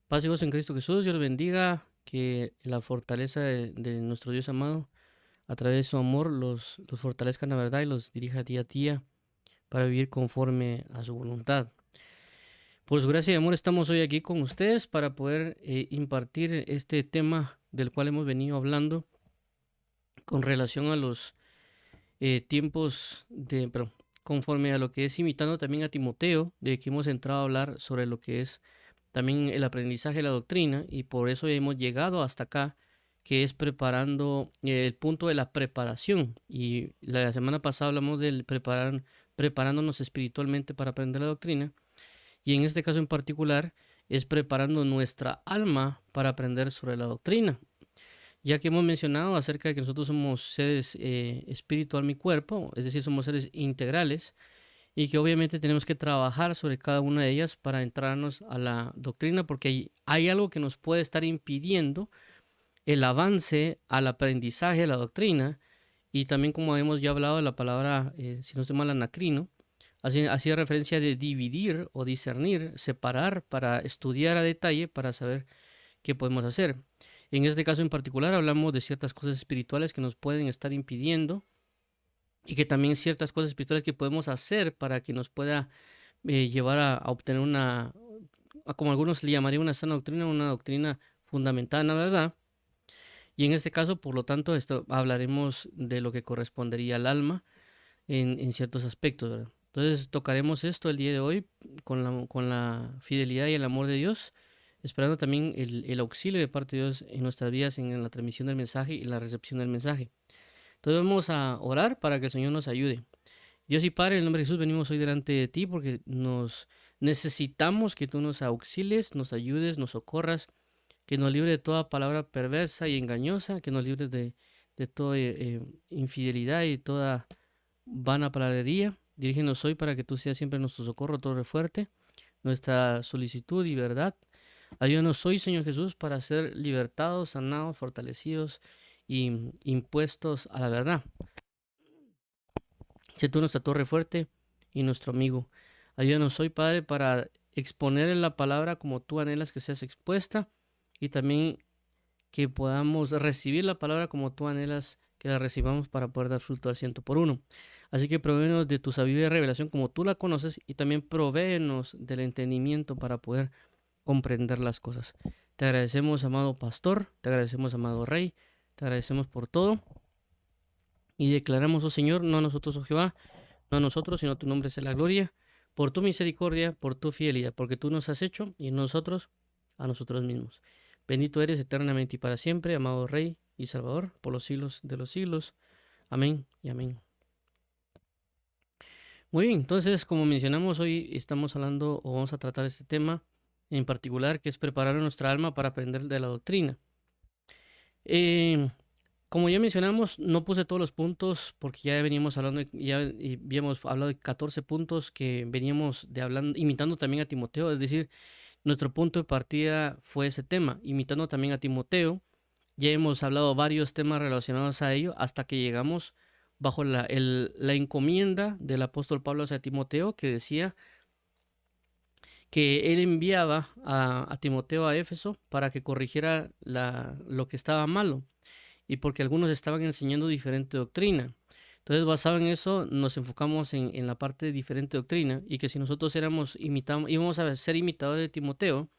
Paz y gozo en Cristo Jesús, Dios los bendiga, que la fortaleza de nuestro Dios amado, a través de su amor, los fortalezca en la verdad y los dirija día a día para vivir conforme a su voluntad. Por su gracia y amor estamos hoy aquí con ustedes para poder impartir este tema del cual hemos venido hablando con relación a los pero conforme a lo que es imitando también a Timoteo, de que hemos entrado a hablar sobre lo que es también el aprendizaje de la doctrina y por eso hemos llegado hasta acá, que es preparando el punto de la preparación. Y la semana pasada hablamos del preparándonos espiritualmente para aprender la doctrina y en este caso en particular es preparando nuestra alma para aprender sobre la doctrina. Ya que hemos mencionado acerca de que nosotros somos seres espíritu, alma y cuerpo, es decir, somos seres integrales, y que obviamente tenemos que trabajar sobre cada una de ellas para entrarnos a la doctrina, porque hay algo que nos puede estar impidiendo el avance al aprendizaje de la doctrina, y también como hemos ya hablado de la palabra, si no estoy mal, anacrino, hacía referencia de dividir o discernir, separar para estudiar a detalle, para saber qué podemos hacer. En este caso en particular hablamos de ciertas cosas espirituales que nos pueden estar impidiendo y que también ciertas cosas espirituales que podemos hacer para que nos pueda llevar a obtener como algunos le llamarían una sana doctrina, una doctrina fundamentada en la verdad. Y en este caso, por lo tanto, hablaremos de lo que correspondería al alma en ciertos aspectos, ¿verdad? Entonces tocaremos esto el día de hoy con la fidelidad y el amor de Dios, esperando también el auxilio de parte de Dios en nuestras vidas, en la transmisión del mensaje y la recepción del mensaje. Entonces vamos a orar para que el Señor nos ayude. Dios y Padre, en el nombre de Jesús venimos hoy delante de ti porque nos necesitamos que tú nos auxilies, nos ayudes, nos socorras, que nos libre de toda palabra perversa y engañosa, que nos libre de toda infidelidad y toda vana palabrería. Dirígenos hoy para que tú seas siempre nuestro socorro, torre fuerte, nuestra solicitud y verdad. Ayúdanos hoy, Señor Jesús, para ser libertados, sanados, fortalecidos y impuestos a la verdad. Sé tú nuestra torre fuerte y nuestro amigo. Ayúdanos hoy, Padre, para exponer en la palabra como tú anhelas que seas expuesta y también que podamos recibir la palabra como tú anhelas que la recibamos para poder dar fruto al ciento por uno. Así que provéenos de tu sabiduría y revelación como tú la conoces y también provéenos del entendimiento para poder comprender las cosas. Te agradecemos, amado pastor, te agradecemos, amado rey, te agradecemos por todo y declaramos, oh Señor, no a nosotros, oh Jehová, no a nosotros, sino a tu nombre sea la gloria, por tu misericordia, por tu fidelidad, porque tú nos has hecho y nosotros a nosotros mismos. Bendito eres eternamente y para siempre, amado Rey y Salvador, por los siglos de los siglos. Amén y amén. Muy bien, entonces, como mencionamos, hoy estamos hablando o vamos a tratar este tema en particular, que es preparar nuestra alma para aprender de la doctrina. Eh, Como ya mencionamos, no puse todos los puntos porque ya veníamos hablando, ya habíamos hablado de 14 puntos que veníamos de hablando, imitando también a Timoteo, es decir, nuestro punto de partida fue ese tema, imitando también a Timoteo. Ya hemos hablado varios temas relacionados a ello hasta que llegamos bajo la encomienda del apóstol Pablo hacia Timoteo, que decía que él enviaba a Timoteo a Éfeso para que corrigiera lo que estaba malo y porque algunos estaban enseñando diferente doctrina. Entonces, basado en eso, nos enfocamos en la parte de diferente doctrina y que si nosotros íbamos a ser imitadores de Timoteo,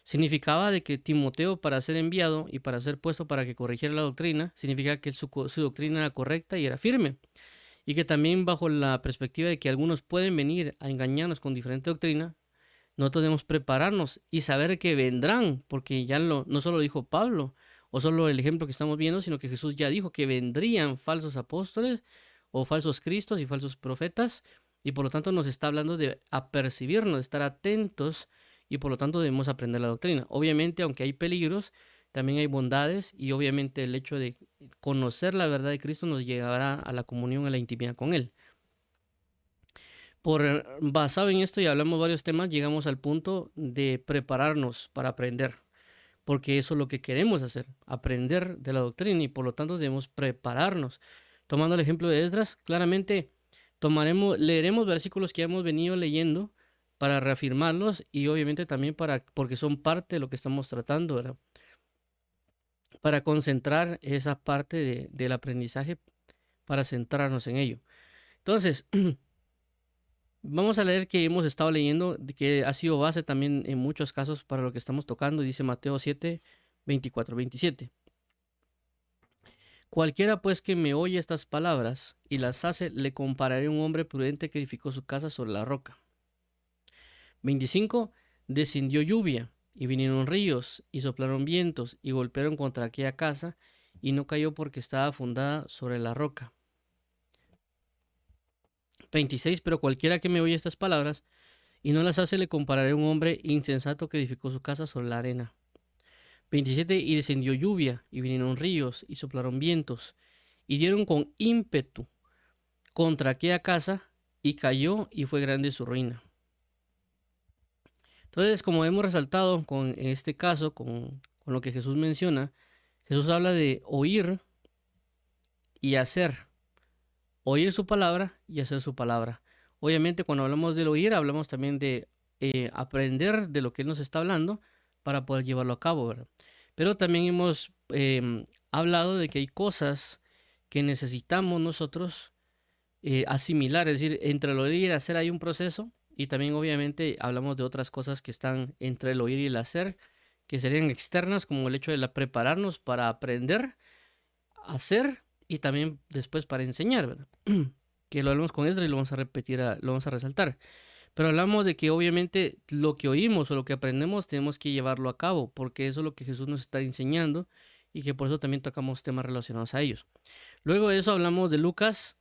significaba de que Timoteo, para ser enviado y para ser puesto para que corrigiera la doctrina, significa que su doctrina era correcta y era firme. Y que también bajo la perspectiva de que algunos pueden venir a engañarnos con diferente doctrina, nosotros debemos prepararnos y saber que vendrán, porque ya no solo dijo Pablo, o solo el ejemplo que estamos viendo, sino que Jesús ya dijo que vendrían falsos apóstoles o falsos cristos y falsos profetas, y por lo tanto nos está hablando de apercibirnos, de estar atentos, y por lo tanto debemos aprender la doctrina. Obviamente, aunque hay peligros, también hay bondades, y obviamente el hecho de conocer la verdad de Cristo nos llevará a la comunión, a la intimidad con Él. Basado en esto, y hablamos varios temas, llegamos al punto de prepararnos para aprender, porque eso es lo que queremos hacer, aprender de la doctrina y por lo tanto debemos prepararnos. Tomando el ejemplo de Esdras, claramente leeremos versículos que hemos venido leyendo para reafirmarlos y obviamente también porque son parte de lo que estamos tratando, ¿verdad? Para concentrar esa parte del aprendizaje, para centrarnos en ello. Entonces, vamos a leer que hemos estado leyendo, que ha sido base también en muchos casos para lo que estamos tocando, dice Mateo 7, 24, 27. Cualquiera pues que me oye estas palabras y las hace, le compararé a un hombre prudente que edificó su casa sobre la roca. 25. Descendió lluvia, y vinieron ríos, y soplaron vientos, y golpearon contra aquella casa, y no cayó porque estaba fundada sobre la roca. 26. Pero cualquiera que me oye estas palabras y no las hace, le compararé a un hombre insensato que edificó su casa sobre la arena. 27. Y descendió lluvia, y vinieron ríos, y soplaron vientos, y dieron con ímpetu contra aquella casa, y cayó, y fue grande su ruina. Entonces, como hemos resaltado en este caso, con lo que Jesús menciona, Jesús habla de oír y hacer. Oír su palabra y hacer su palabra. Obviamente, cuando hablamos del oír, hablamos también de aprender de lo que Él nos está hablando para poder llevarlo a cabo, ¿verdad? Pero también hemos hablado de que hay cosas que necesitamos nosotros asimilar, es decir, entre el oír y el hacer hay un proceso, y también obviamente hablamos de otras cosas que están entre el oír y el hacer, que serían externas, como el hecho de prepararnos para aprender, hacer y también después para enseñar, ¿verdad? Que lo hablamos con Esdras y lo vamos a repetir, lo vamos a resaltar. Pero hablamos de que obviamente lo que oímos o lo que aprendemos tenemos que llevarlo a cabo, porque eso es lo que Jesús nos está enseñando y que por eso también tocamos temas relacionados a ellos. Luego de eso hablamos de Lucas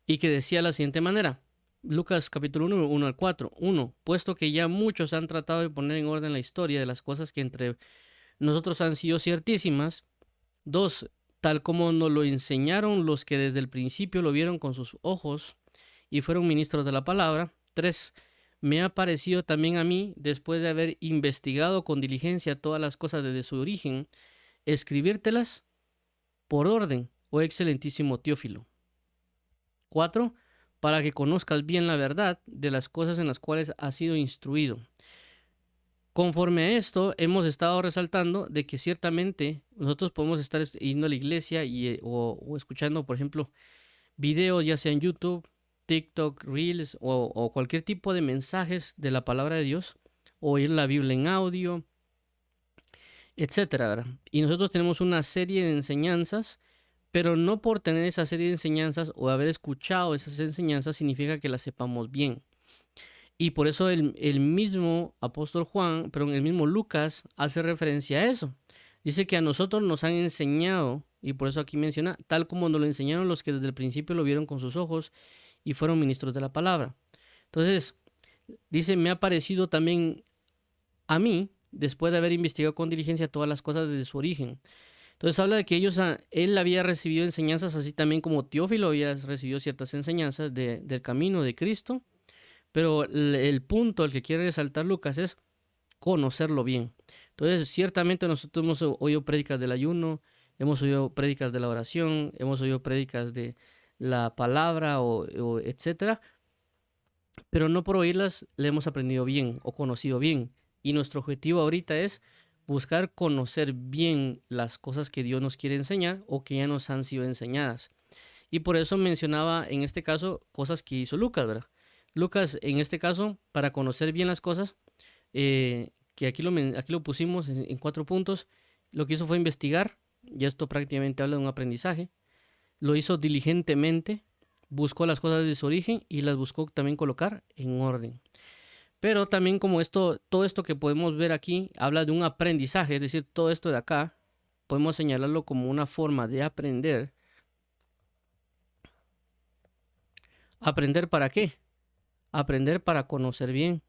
y que decía de la siguiente manera. Lucas capítulo 1, 1 al 4. 1. Puesto que ya muchos han tratado de poner en orden la historia de las cosas que entre nosotros han sido ciertísimas. 2. Tal como nos lo enseñaron los que desde el principio lo vieron con sus ojos y fueron ministros de la palabra. 3. Me ha parecido también a mí, después de haber investigado con diligencia todas las cosas desde su origen, escribírtelas por orden, oh excelentísimo Teófilo. 4. Para que conozcas bien la verdad de las cosas en las cuales has sido instruido. Conforme a esto, hemos estado resaltando de que ciertamente nosotros podemos estar yendo a la iglesia o escuchando, por ejemplo, videos, ya sea en YouTube, TikTok, Reels o cualquier tipo de mensajes de la palabra de Dios, o oír la Biblia en audio, etcétera, ¿verdad? Y nosotros tenemos una serie de enseñanzas, pero no por tener esa serie de enseñanzas o haber escuchado esas enseñanzas significa que las sepamos bien. Y por eso el mismo apóstol Juan, pero el mismo Lucas hace referencia a eso. Dice que a nosotros nos han enseñado, y por eso aquí menciona, tal como nos lo enseñaron los que desde el principio lo vieron con sus ojos y fueron ministros de la palabra. Entonces, dice, me ha parecido también a mí, después de haber investigado con diligencia todas las cosas desde su origen. Entonces habla de que él había recibido enseñanzas así también como Teófilo había recibido ciertas enseñanzas del camino de Cristo, pero el punto al que quiere resaltar Lucas es conocerlo bien. Entonces, ciertamente nosotros hemos oído prédicas del ayuno, hemos oído prédicas de la oración, hemos oído prédicas de la palabra o etcétera, pero no por oírlas le hemos aprendido bien o conocido bien. Y nuestro objetivo ahorita es buscar conocer bien las cosas que Dios nos quiere enseñar o que ya nos han sido enseñadas. Y por eso mencionaba en este caso cosas que hizo Lucas, ¿verdad? Lucas, en este caso, para conocer bien las cosas, que aquí lo pusimos en 4 puntos, lo que hizo fue investigar, y esto prácticamente habla de un aprendizaje, lo hizo diligentemente, buscó las cosas de su origen y las buscó también colocar en orden. Pero también como todo esto que podemos ver aquí habla de un aprendizaje, es decir, todo esto de acá podemos señalarlo como una forma de aprender. ¿Aprender para qué? Aprender para conocer bien.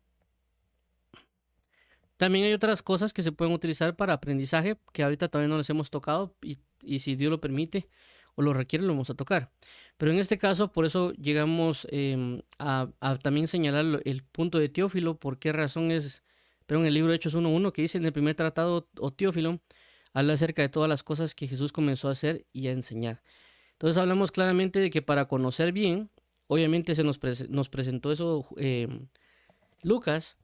También hay otras cosas que se pueden utilizar para aprendizaje que ahorita todavía no les hemos tocado y si Dios lo permite o lo requiere lo vamos a tocar. Pero en este caso, por eso llegamos a también señalar el punto de Teófilo, por qué razón es, pero en el libro de Hechos 1.1 que dice en el primer tratado o Teófilo, habla acerca de todas las cosas que Jesús comenzó a hacer y a enseñar. Entonces hablamos claramente de que para conocer bien, obviamente se nos presentó eso Lucas,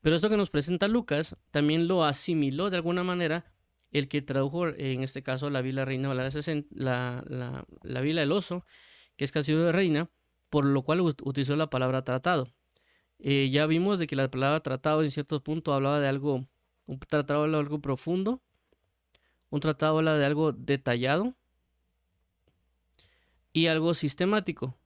pero esto que nos presenta Lucas también lo asimiló de alguna manera el que tradujo, en este caso, la Biblia Reina Valera 60, la Biblia del Oso, que es Castillo de Reina, por lo cual utilizó la palabra tratado. Ya vimos de que la palabra tratado en ciertos puntos hablaba de algo, un tratado habla de algo profundo, un tratado habla de algo detallado y algo sistemático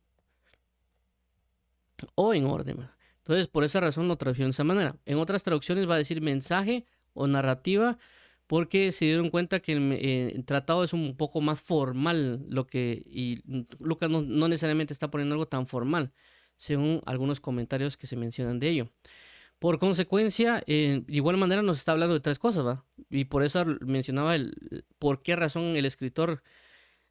o en orden. Entonces, por esa razón lo tradujo de esa manera. En otras traducciones va a decir mensaje o narrativa, porque se dieron cuenta que el tratado es un poco más formal, y Lucas no necesariamente está poniendo algo tan formal, según algunos comentarios que se mencionan de ello. Por consecuencia, de igual manera nos está hablando de tres cosas, ¿va? Y por eso mencionaba por qué razón el escritor,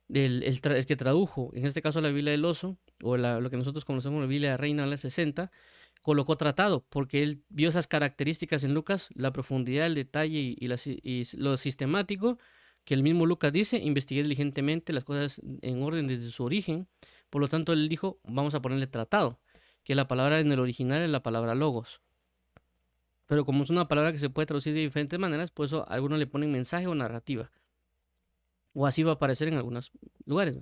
el que tradujo, en este caso la Biblia del Oso, o lo que nosotros conocemos como la Biblia de Reina de la 60, colocó tratado, porque él vio esas características en Lucas, la profundidad, el detalle y lo sistemático, que el mismo Lucas dice, investigué diligentemente las cosas en orden desde su origen, por lo tanto él dijo, vamos a ponerle tratado, que la palabra en el original es la palabra logos. Pero como es una palabra que se puede traducir de diferentes maneras, por eso algunos le ponen mensaje o narrativa. O así va a aparecer en algunos lugares.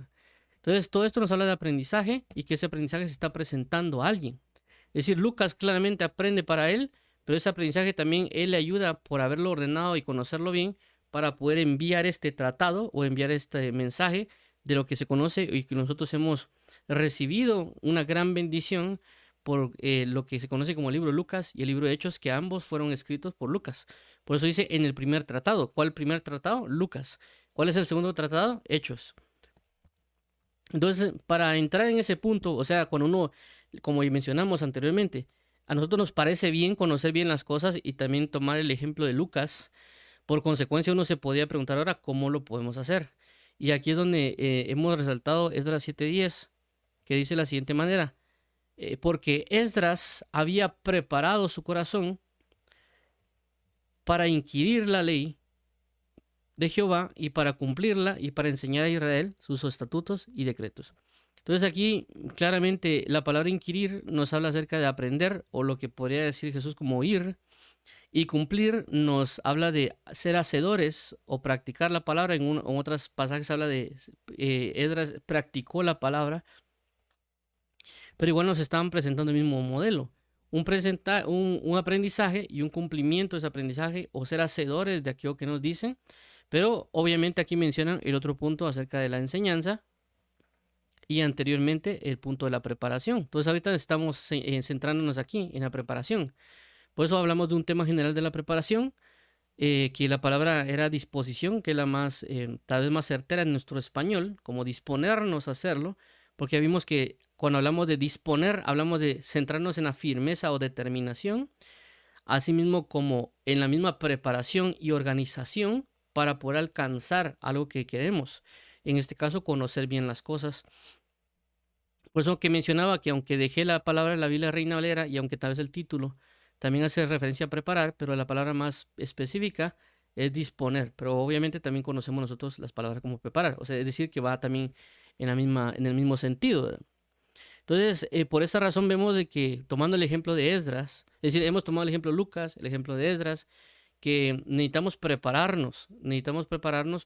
Entonces, todo esto nos habla de aprendizaje y que ese aprendizaje se está presentando a alguien. Es decir, Lucas claramente aprende para él, pero ese aprendizaje también él le ayuda por haberlo ordenado y conocerlo bien para poder enviar este tratado o enviar este mensaje de lo que se conoce y que nosotros hemos recibido una gran bendición por lo que se conoce como el libro de Lucas y el libro de Hechos, que ambos fueron escritos por Lucas. Por eso dice en el primer tratado. ¿Cuál primer tratado? Lucas. ¿Cuál es el segundo tratado? Hechos. Entonces, para entrar en ese punto, o sea, cuando uno, como mencionamos anteriormente, a nosotros nos parece bien conocer bien las cosas y también tomar el ejemplo de Lucas. Por consecuencia, uno se podía preguntar ahora cómo lo podemos hacer. Y aquí es donde hemos resaltado Esdras 7:10, que dice de la siguiente manera, porque Esdras había preparado su corazón para inquirir la ley de Jehová y para cumplirla y para enseñar a Israel sus estatutos y decretos. Entonces aquí claramente la palabra inquirir nos habla acerca de aprender, o lo que podría decir Jesús como oír, y cumplir nos habla de ser hacedores o practicar la palabra. En otros pasajes habla de Esdras practicó la palabra, pero igual nos estaban presentando el mismo modelo. Un aprendizaje y un cumplimiento de ese aprendizaje, o ser hacedores de aquello que nos dicen. Pero obviamente aquí mencionan el otro punto acerca de la enseñanza y anteriormente el punto de la preparación. Entonces ahorita estamos centrándonos aquí en la preparación. Por eso hablamos de un tema general de la preparación, que la palabra era disposición, que es la más, tal vez más certera en nuestro español, como disponernos a hacerlo, porque ya vimos que cuando hablamos de disponer, hablamos de centrarnos en la firmeza o determinación, asimismo como en la misma preparación y organización para poder alcanzar algo que queremos. En este caso, conocer bien las cosas. Por eso que mencionaba que aunque dejé la palabra en la Biblia Reina Valera y aunque tal vez el título también hace referencia a preparar, pero la palabra más específica es disponer. Pero obviamente también conocemos nosotros las palabras como preparar. O sea, es decir, que va también en el mismo sentido, ¿verdad? Entonces, por esta razón vemos de que tomando el ejemplo de Esdras, es decir, hemos tomado el ejemplo de Lucas, el ejemplo de Esdras, que necesitamos prepararnos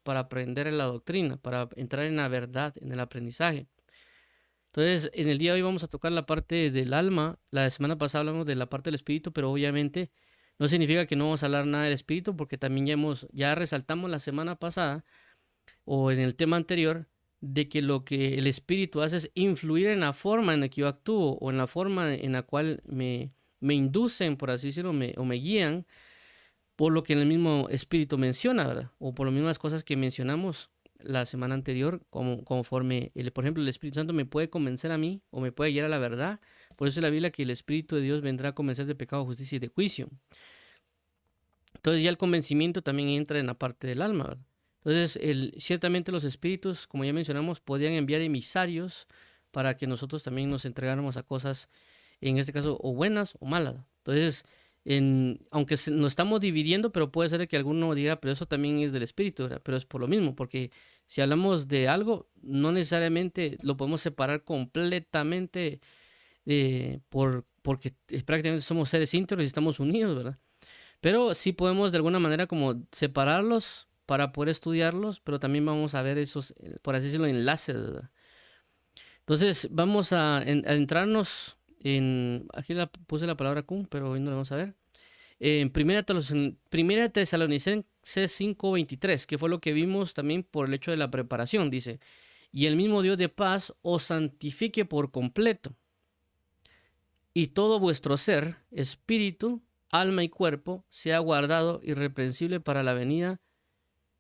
para aprender en la doctrina, para entrar en la verdad, en el aprendizaje. Entonces, en el día de hoy vamos a tocar la parte del alma. La semana pasada hablamos de la parte del espíritu, pero obviamente no significa que no vamos a hablar nada del espíritu, porque también ya resaltamos la semana pasada o en el tema anterior de que lo que el espíritu hace es influir en la forma en la que yo actúo o en la forma en la cual me inducen, por así decirlo, o me guían por lo que el mismo espíritu menciona, ¿verdad? O por las mismas cosas que mencionamos la semana anterior, conforme, por ejemplo, el Espíritu Santo me puede convencer a mí o me puede guiar a la verdad. Por eso es la Biblia que el Espíritu de Dios vendrá a convencer de pecado, justicia y de juicio. Entonces ya el convencimiento también entra en la parte del alma, ¿verdad? Entonces, ciertamente los espíritus, como ya mencionamos, podían enviar emisarios para que nosotros también nos entregáramos a cosas, en este caso, o buenas o malas. Entonces, aunque nos estamos dividiendo, pero puede ser que alguno diga, pero eso también es del espíritu, ¿verdad? Pero es por lo mismo, porque si hablamos de algo, no necesariamente lo podemos separar completamente porque prácticamente somos seres íntegros y estamos unidos, ¿verdad? Pero sí podemos de alguna manera como separarlos para poder estudiarlos, pero también vamos a ver esos, por así decirlo, enlaces, ¿verdad? Entonces vamos a entrarnos en, aquí puse la palabra cum, pero hoy no la vamos a ver. En Primera Tesalonicenses 5:23, que fue lo que vimos también por el hecho de la preparación, dice, y el mismo Dios de paz os santifique por completo, y todo vuestro ser, espíritu, alma y cuerpo, sea guardado irreprensible para la venida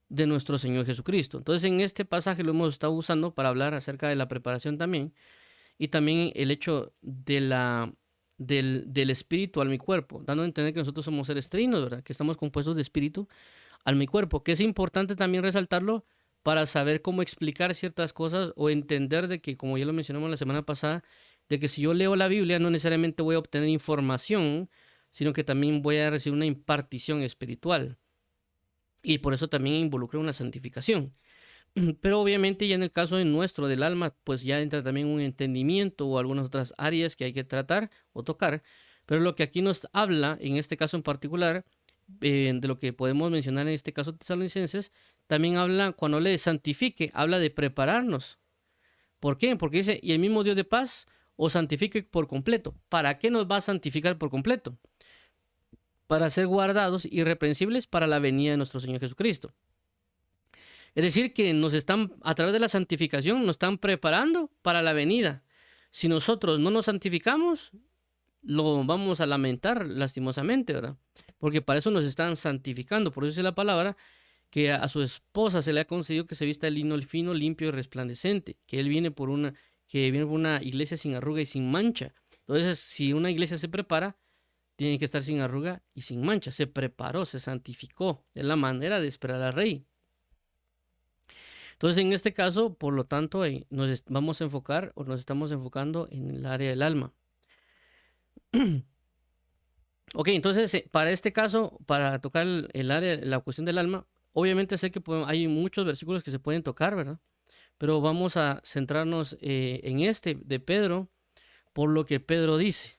de nuestro Señor Jesucristo. Entonces en este pasaje lo hemos estado usando para hablar acerca de la preparación también, y también el hecho del espíritu, alma y cuerpo, dando a entender que nosotros somos seres trinos, ¿verdad? Que estamos compuestos de espíritu, alma y cuerpo, que es importante también resaltarlo para saber cómo explicar ciertas cosas o entender de que, como ya lo mencionamos la semana pasada, de que si yo leo la Biblia no necesariamente voy a obtener información, sino que también voy a recibir una impartición espiritual. Y por eso también involucra una santificación. Pero obviamente ya en el caso de nuestro del alma, pues ya entra también un entendimiento o algunas otras áreas que hay que tratar o tocar. Pero lo que aquí nos habla, en este caso en particular, de lo que podemos mencionar en este caso tesalonicenses, también habla, cuando le santifique, habla de prepararnos. ¿Por qué? Porque dice, y el mismo Dios de paz os santifique por completo. ¿Para qué nos va a santificar por completo? Para ser guardados irreprensibles para la venida de nuestro Señor Jesucristo. Es decir, que nos están, a través de la santificación, nos están preparando para la venida. Si nosotros no nos santificamos, lo vamos a lamentar lastimosamente, ¿verdad? Porque para eso nos están santificando. Por eso dice la palabra que a su esposa se le ha concedido que se vista de lino fino, limpio y resplandecente, que él viene que viene por una iglesia sin arruga y sin mancha. Entonces, si una iglesia se prepara, tiene que estar sin arruga y sin mancha. Se preparó, se santificó. Es la manera de esperar al rey. Entonces, en este caso, por lo tanto, vamos a enfocar o nos estamos enfocando en el área del alma. Ok, entonces, para este caso, para tocar el área, la cuestión del alma, obviamente sé que hay muchos versículos que se pueden tocar, ¿verdad? Pero vamos a centrarnos en este de Pedro, por lo que Pedro dice.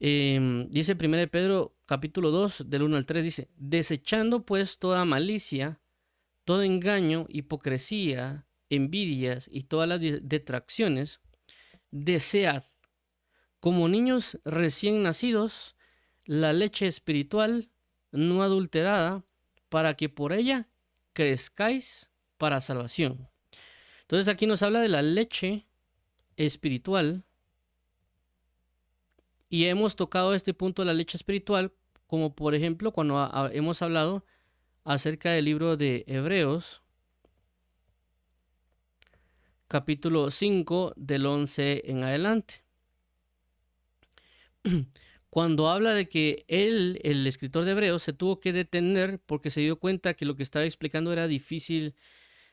Dice 1 Pedro capítulo 2, del 1 al 3, dice, desechando pues toda malicia, todo engaño, hipocresía, envidias y todas las detracciones, desead, como niños recién nacidos, la leche espiritual no adulterada, para que por ella crezcáis para salvación. Entonces aquí nos habla de la leche espiritual y hemos tocado este punto de la leche espiritual, como por ejemplo cuando hemos hablado acerca del libro de Hebreos, capítulo 5, del 11 en adelante. Cuando habla de que él, el escritor de Hebreos, se tuvo que detener porque se dio cuenta que lo que estaba explicando era difícil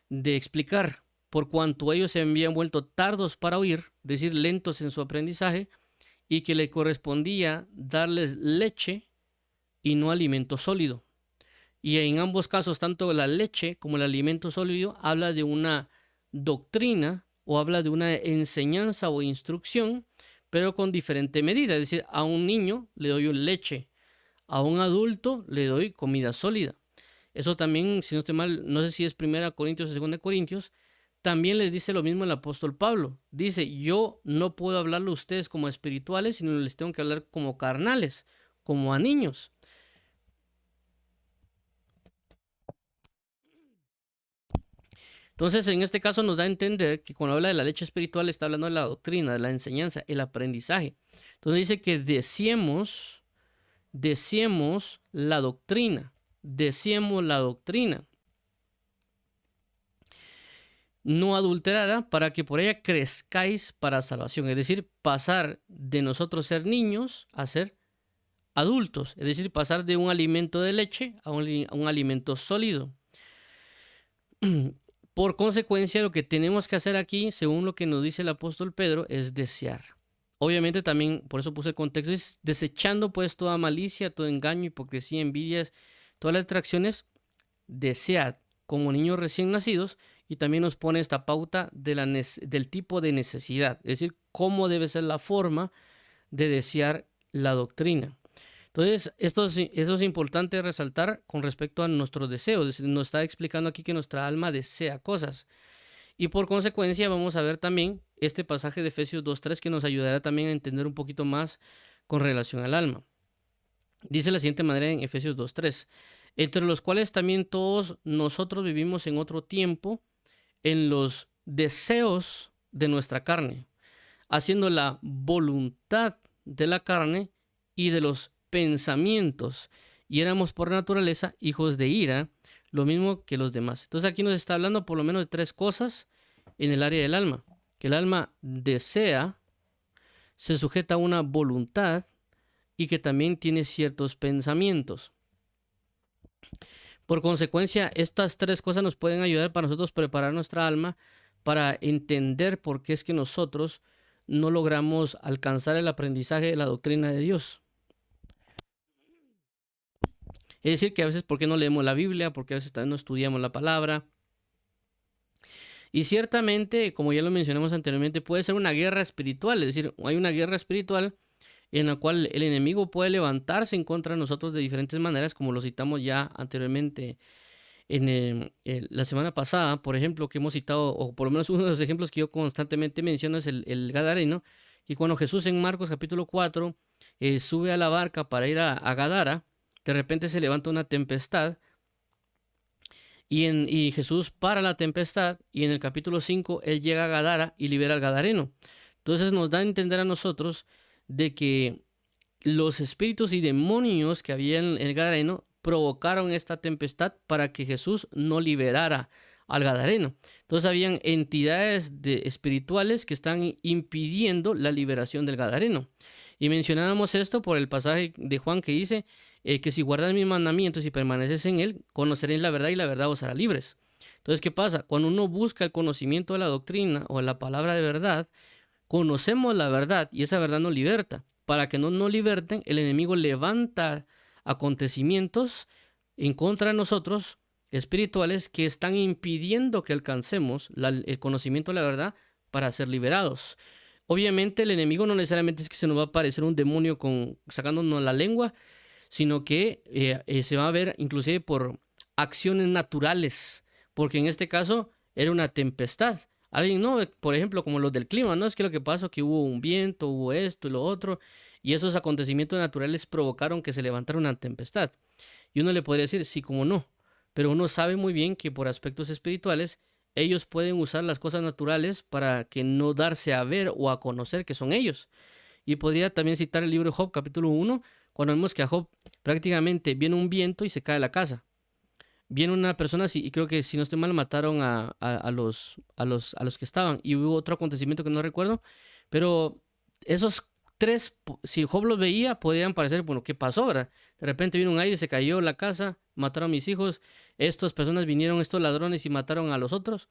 de explicar, por cuanto ellos se habían vuelto tardos para oír, es decir, lentos en su aprendizaje, y que le correspondía darles leche y no alimento sólido. Y en ambos casos, tanto la leche como el alimento sólido habla de una doctrina o habla de una enseñanza o instrucción, pero con diferente medida. Es decir, a un niño le doy leche, a un adulto le doy comida sólida. Eso también, si no estoy mal, no sé si es 1 Corintios o 2 Corintios, también les dice lo mismo el apóstol Pablo. Dice, yo no puedo hablarle a ustedes como espirituales, sino les tengo que hablar como carnales, como a niños. Entonces, en este caso nos da a entender que cuando habla de la leche espiritual está hablando de la doctrina, de la enseñanza, el aprendizaje. Entonces dice que deseemos la doctrina, deseemos la doctrina no adulterada para que por ella crezcáis para salvación. Es decir, pasar de nosotros ser niños a ser adultos. Es decir, pasar de un alimento de leche a un alimento sólido. Por consecuencia, lo que tenemos que hacer aquí, según lo que nos dice el apóstol Pedro, es desear. Obviamente también, por eso puse el contexto, es desechando pues toda malicia, todo engaño, hipocresía, envidias, todas las atracciones, desead como niños recién nacidos, y también nos pone esta pauta del tipo de necesidad, es decir, cómo debe ser la forma de desear la doctrina. Entonces, esto es importante resaltar con respecto a nuestros deseos. Es decir, nos está explicando aquí que nuestra alma desea cosas. Y por consecuencia vamos a ver también este pasaje de Efesios 2:3 que nos ayudará también a entender un poquito más con relación al alma. Dice la siguiente manera en Efesios 2:3, entre los cuales también todos nosotros vivimos en otro tiempo en los deseos de nuestra carne, haciendo la voluntad de la carne y de los pensamientos, y éramos por naturaleza hijos de ira, lo mismo que los demás. Entonces aquí nos está hablando por lo menos de tres cosas en el área del alma, que el alma desea, se sujeta a una voluntad y que también tiene ciertos pensamientos. Por consecuencia, estas tres cosas nos pueden ayudar para nosotros preparar nuestra alma para entender por qué es que nosotros no logramos alcanzar el aprendizaje de la doctrina de Dios. Es decir, que a veces por qué no leemos la Biblia, porque a veces también no estudiamos la palabra. Y ciertamente, como ya lo mencionamos anteriormente, puede ser una guerra espiritual, es decir, hay una guerra espiritual en la cual el enemigo puede levantarse en contra de nosotros de diferentes maneras, como lo citamos ya anteriormente en la semana pasada, por ejemplo, que hemos citado, o por lo menos uno de los ejemplos que yo constantemente menciono es el Gadareno, y cuando Jesús en Marcos capítulo 4 sube a la barca para ir a Gadara, de repente se levanta una tempestad, y Jesús para la tempestad, y en el capítulo 5 él llega a Gadara y libera al Gadareno. Entonces nos da a entender a nosotros de que los espíritus y demonios que había en el Gadareno provocaron esta tempestad para que Jesús no liberara al Gadareno. Entonces habían entidades espirituales que están impidiendo la liberación del Gadareno. Y mencionábamos esto por el pasaje de Juan que dice que si guardan mis mandamientos y permaneces en él, conoceréis la verdad y la verdad os hará libres. Entonces, ¿qué pasa? Cuando uno busca el conocimiento de la doctrina o la palabra de verdad, conocemos la verdad y esa verdad nos liberta. Para que no nos liberten, el enemigo levanta acontecimientos en contra de nosotros, espirituales, que están impidiendo que alcancemos el conocimiento de la verdad para ser liberados. Obviamente el enemigo no necesariamente es que se nos va a aparecer un demonio sacándonos la lengua, sino que se va a ver inclusive por acciones naturales, porque en este caso era una tempestad. Alguien, no, por ejemplo, como los del clima, ¿no? Es que lo que pasó que hubo un viento, hubo esto y lo otro, y esos acontecimientos naturales provocaron que se levantara una tempestad. Y uno le podría decir, sí, como no, pero uno sabe muy bien que por aspectos espirituales, ellos pueden usar las cosas naturales para que no darse a ver o a conocer que son ellos. Y podría también citar el libro de Job, capítulo 1, cuando vemos que a Job prácticamente viene un viento y se cae la casa. Viene una persona, y creo que si no estoy mal, mataron a los que estaban. Y hubo otro acontecimiento que no recuerdo. Pero esos tres, si Job los veía, podían parecer, bueno, ¿qué pasó, verdad? De repente vino un aire, se cayó la casa, mataron a mis hijos. Estas personas vinieron, estos ladrones, y mataron a los otros.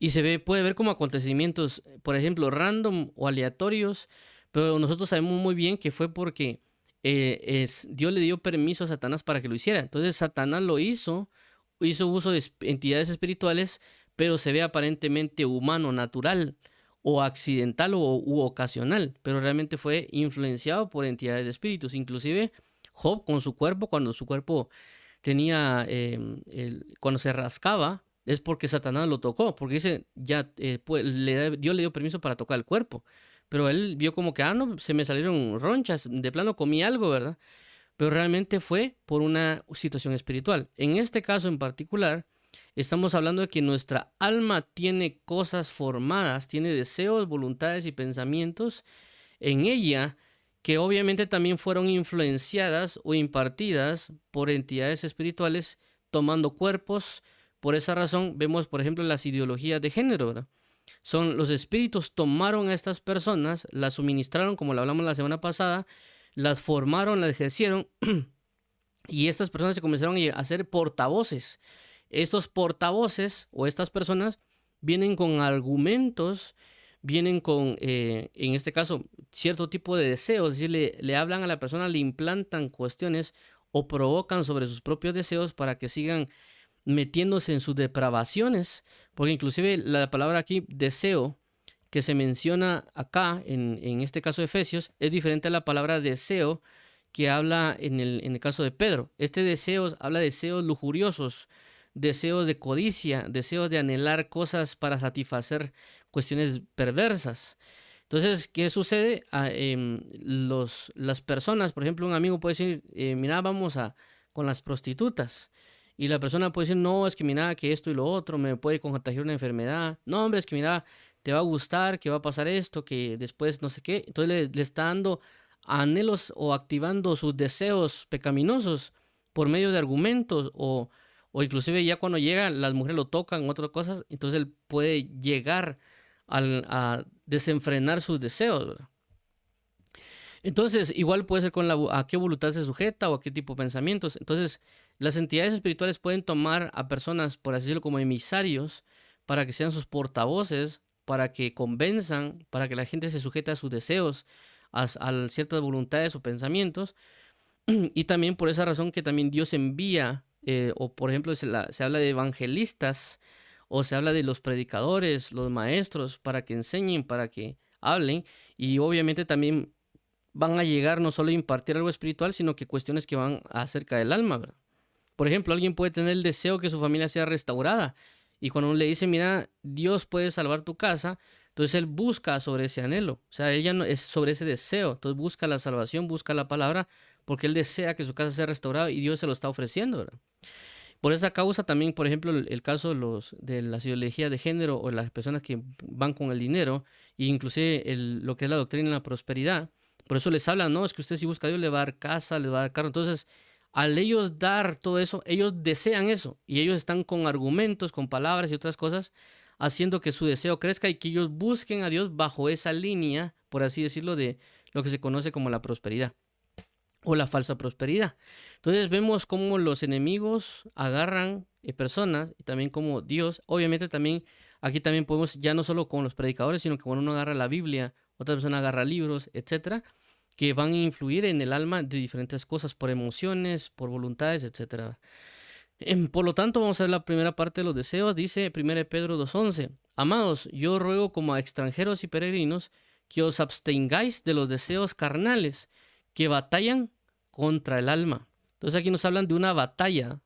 Y puede ver como acontecimientos, por ejemplo, random o aleatorios. Pero nosotros sabemos muy bien que fue porque Dios le dio permiso a Satanás para que lo hiciera. Entonces Satanás hizo uso de entidades espirituales, pero se ve aparentemente humano, natural o accidental u ocasional, pero realmente fue influenciado por entidades de espíritus. Inclusive Job con su cuerpo, cuando su cuerpo tenía, cuando se rascaba, es porque Satanás lo tocó, porque dice, ya Dios le dio permiso para tocar el cuerpo. Pero él vio como que, no, se me salieron ronchas, de plano comí algo, ¿verdad? Pero realmente fue por una situación espiritual. En este caso en particular, estamos hablando de que nuestra alma tiene cosas formadas, tiene deseos, voluntades y pensamientos en ella que obviamente también fueron influenciadas o impartidas por entidades espirituales tomando cuerpos. Por esa razón vemos, por ejemplo, las ideologías de género, ¿verdad? Los espíritus tomaron a estas personas, las suministraron, como lo hablamos la semana pasada, las formaron, las ejercieron, y estas personas se comenzaron a hacer portavoces. Estos portavoces o estas personas vienen con argumentos, vienen con, en este caso, cierto tipo de deseos, es decir, le hablan a la persona, le implantan cuestiones o provocan sobre sus propios deseos para que sigan metiéndose en sus depravaciones, porque inclusive la palabra aquí, deseo, que se menciona acá, en este caso de Efesios, es diferente a la palabra deseo que habla en el caso de Pedro. Este deseo habla de deseos lujuriosos, deseos de codicia, deseos de anhelar cosas para satisfacer cuestiones perversas. Entonces, ¿qué sucede? Las personas, por ejemplo, un amigo puede decir, mira, vamos con las prostitutas. Y la persona puede decir, no, es que mira, que esto y lo otro me puede contagiar una enfermedad. No, hombre, es que mira, te va a gustar, que va a pasar esto, que después no sé qué. Entonces le está dando anhelos o activando sus deseos pecaminosos por medio de argumentos o inclusive ya cuando llega, las mujeres lo tocan, otras cosas, entonces él puede llegar a desenfrenar sus deseos, ¿verdad? Entonces, igual puede ser con a qué voluntad se sujeta o a qué tipo de pensamientos. Entonces, las entidades espirituales pueden tomar a personas, por así decirlo, como emisarios, para que sean sus portavoces, para que convenzan, para que la gente se sujete a sus deseos, a ciertas voluntades o pensamientos. Y también por esa razón que también Dios envía, o por ejemplo se habla de evangelistas, o se habla de los predicadores, los maestros, para que enseñen, para que hablen, y obviamente también van a llegar no solo a impartir algo espiritual, sino que cuestiones que van acerca del alma, ¿verdad? Por ejemplo, alguien puede tener el deseo que su familia sea restaurada, y cuando uno le dice, mira, Dios puede salvar tu casa, entonces él busca sobre ese anhelo, o sea, ella no es sobre ese deseo, entonces busca la salvación, busca la palabra, porque él desea que su casa sea restaurada y Dios se lo está ofreciendo, ¿verdad? Por esa causa también, por ejemplo, el caso de las ideologías de género o las personas que van con el dinero, e inclusive lo que es la doctrina de la prosperidad, por eso les hablan, no, es que usted si busca a Dios le va a dar casa, le va a dar carro. Entonces, al ellos dar todo eso, ellos desean eso y ellos están con argumentos, con palabras y otras cosas, haciendo que su deseo crezca y que ellos busquen a Dios bajo esa línea, por así decirlo, de lo que se conoce como la prosperidad o la falsa prosperidad. Entonces vemos cómo los enemigos agarran personas y también como Dios, obviamente también aquí también podemos ya no solo con los predicadores, sino que cuando uno agarra la Biblia, otra persona agarra libros, etcétera, que van a influir en el alma de diferentes cosas, por emociones, por voluntades, etcétera. Por lo tanto, vamos a ver la primera parte de los deseos. Dice 1 Pedro 2:11. Amados, yo ruego como a extranjeros y peregrinos que os abstengáis de los deseos carnales que batallan contra el alma. Entonces aquí nos hablan de una batalla,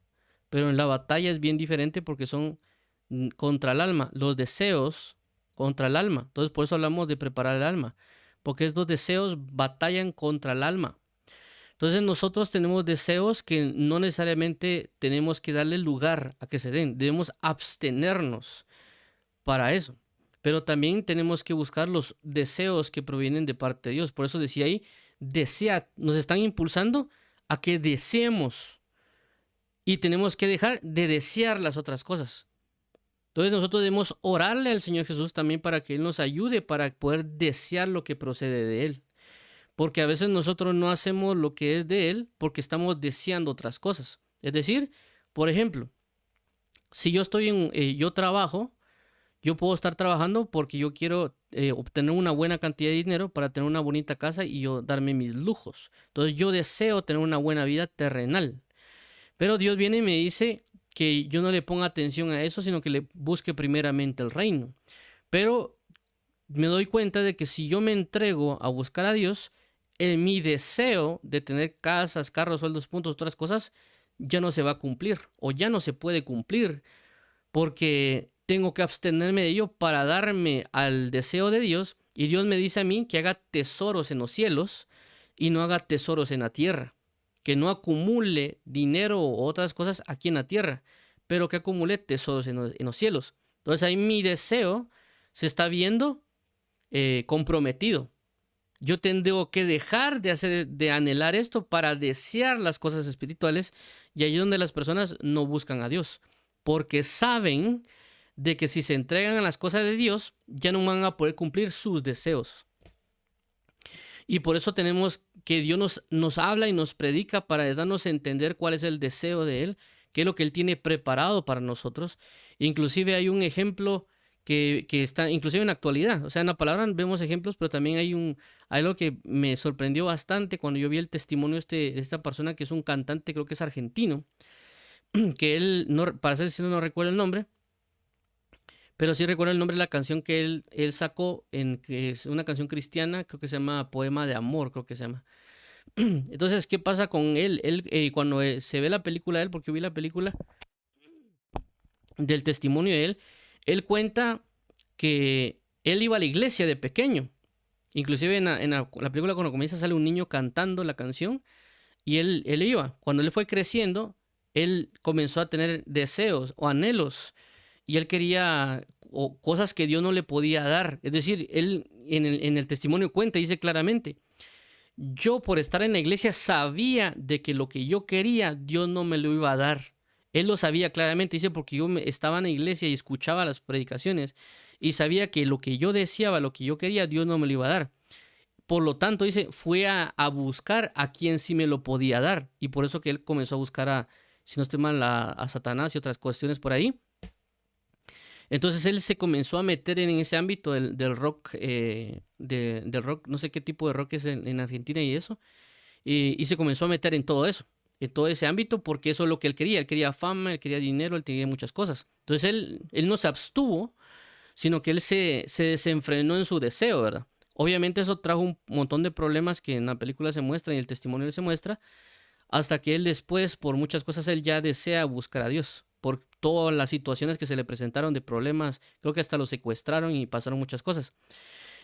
pero en la batalla es bien diferente porque son contra el alma, los deseos contra el alma. Entonces por eso hablamos de preparar el alma, porque estos deseos batallan contra el alma. Entonces nosotros tenemos deseos que no necesariamente tenemos que darle lugar a que se den, debemos abstenernos para eso. Pero también tenemos que buscar los deseos que provienen de parte de Dios. Por eso decía ahí, desead, nos están impulsando a que deseemos y tenemos que dejar de desear las otras cosas. Entonces nosotros debemos orarle al Señor Jesús también para que Él nos ayude para poder desear lo que procede de Él. Porque a veces nosotros no hacemos lo que es de Él porque estamos deseando otras cosas. Es decir, por ejemplo, si yo yo trabajo, yo puedo estar trabajando porque yo quiero obtener una buena cantidad de dinero para tener una bonita casa y yo darme mis lujos. Entonces yo deseo tener una buena vida terrenal. Pero Dios viene y me dice que yo no le ponga atención a eso, sino que le busque primeramente el reino. Pero me doy cuenta de que si yo me entrego a buscar a Dios, mi deseo de tener casas, carros, sueldos, puntos, otras cosas, ya no se va a cumplir o ya no se puede cumplir porque tengo que abstenerme de ello para darme al deseo de Dios y Dios me dice a mí que haga tesoros en los cielos y no haga tesoros en la tierra, que no acumule dinero o otras cosas aquí en la tierra, pero que acumule tesoros en los cielos. Entonces ahí mi deseo se está viendo comprometido. Yo tengo que dejar de anhelar esto para desear las cosas espirituales y ahí es donde las personas no buscan a Dios, porque saben de que si se entregan a las cosas de Dios, ya no van a poder cumplir sus deseos. Y por eso tenemos que Dios nos habla y nos predica para darnos a entender cuál es el deseo de Él, qué es lo que Él tiene preparado para nosotros. Inclusive hay un ejemplo que está, inclusive en la actualidad, o sea, en la palabra vemos ejemplos, pero también hay algo que me sorprendió bastante cuando yo vi el testimonio de esta persona que es un cantante, creo que es argentino, que él, no, para ser sincero, no recuerdo el nombre, pero sí recuerdo el nombre de la canción que él sacó, que es una canción cristiana, creo que se llama Poema de Amor, creo que se llama. Entonces, ¿qué pasa con él? Cuando se ve la película de él, porque vi la película del testimonio de él cuenta que él iba a la iglesia de pequeño. Inclusive en la película cuando comienza sale un niño cantando la canción y él iba. Cuando él fue creciendo, él comenzó a tener deseos o anhelos y él quería cosas que Dios no le podía dar. Es decir, él en el testimonio cuenta, dice claramente, yo por estar en la iglesia sabía de que lo que yo quería Dios no me lo iba a dar. Él lo sabía claramente, dice, porque estaba en la iglesia y escuchaba las predicaciones y sabía que lo que yo deseaba, lo que yo quería, Dios no me lo iba a dar. Por lo tanto, dice, fue a buscar a quien sí me lo podía dar. Y por eso que él comenzó a buscar si no estoy mal, a Satanás y otras cuestiones por ahí. Entonces él se comenzó a meter en ese ámbito del rock, del rock, no sé qué tipo de rock es en Argentina y eso, y se comenzó a meter en todo eso, en todo ese ámbito, porque eso es lo que él quería fama, él quería dinero, él quería muchas cosas. Entonces él no se abstuvo, sino que él se desenfrenó en su deseo, ¿verdad? Obviamente eso trajo un montón de problemas que en la película se muestra y el testimonio se muestra, hasta que él después, por muchas cosas, él ya desea buscar a Dios, por todas las situaciones que se le presentaron de problemas, creo que hasta lo secuestraron y pasaron muchas cosas.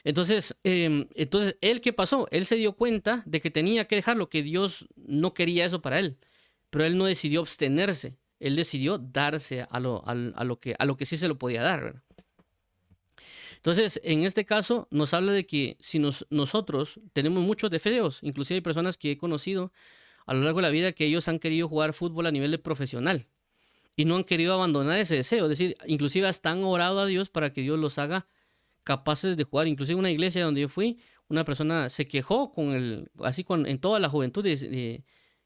Entonces, ¿él qué pasó? Él se dio cuenta de que tenía que dejarlo, que Dios no quería eso para él, pero él no decidió abstenerse, él decidió darse a lo que sí se lo podía dar, ¿verdad? Entonces, en este caso, nos habla de que si nosotros tenemos muchos deseos, inclusive hay personas que he conocido a lo largo de la vida que ellos han querido jugar fútbol a nivel de profesional y no han querido abandonar ese deseo. Es decir, inclusive hasta han orado a Dios para que Dios los haga capaces de jugar. Inclusive en una iglesia donde yo fui, una persona se quejó en toda la juventud,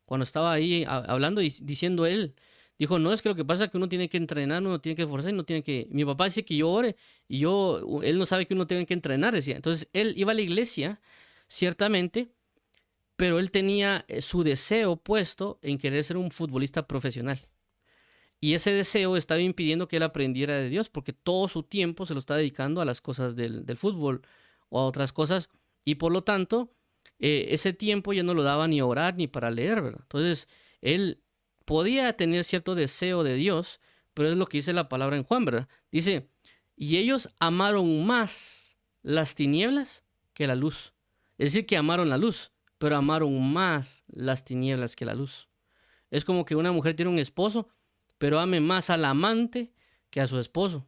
cuando estaba ahí hablando y diciendo él. Dijo, no, es que lo que pasa es que uno tiene que entrenar, uno tiene que esforzarse, uno tiene que... Mi papá dice que yo ore y él no sabe que uno tiene que entrenar, decía. Entonces, él iba a la iglesia, ciertamente, pero él tenía su deseo puesto en querer ser un futbolista profesional. Y ese deseo estaba impidiendo que él aprendiera de Dios, porque todo su tiempo se lo está dedicando a las cosas del fútbol o a otras cosas, y por lo tanto, ese tiempo ya no lo daba ni a orar ni para leer, ¿verdad? Entonces, él podía tener cierto deseo de Dios, pero es lo que dice la palabra en Juan, ¿verdad? Dice, y ellos amaron más las tinieblas que la luz. Es decir, que amaron la luz, pero amaron más las tinieblas que la luz. Es como que una mujer tiene un esposo, pero ame más al amante que a su esposo.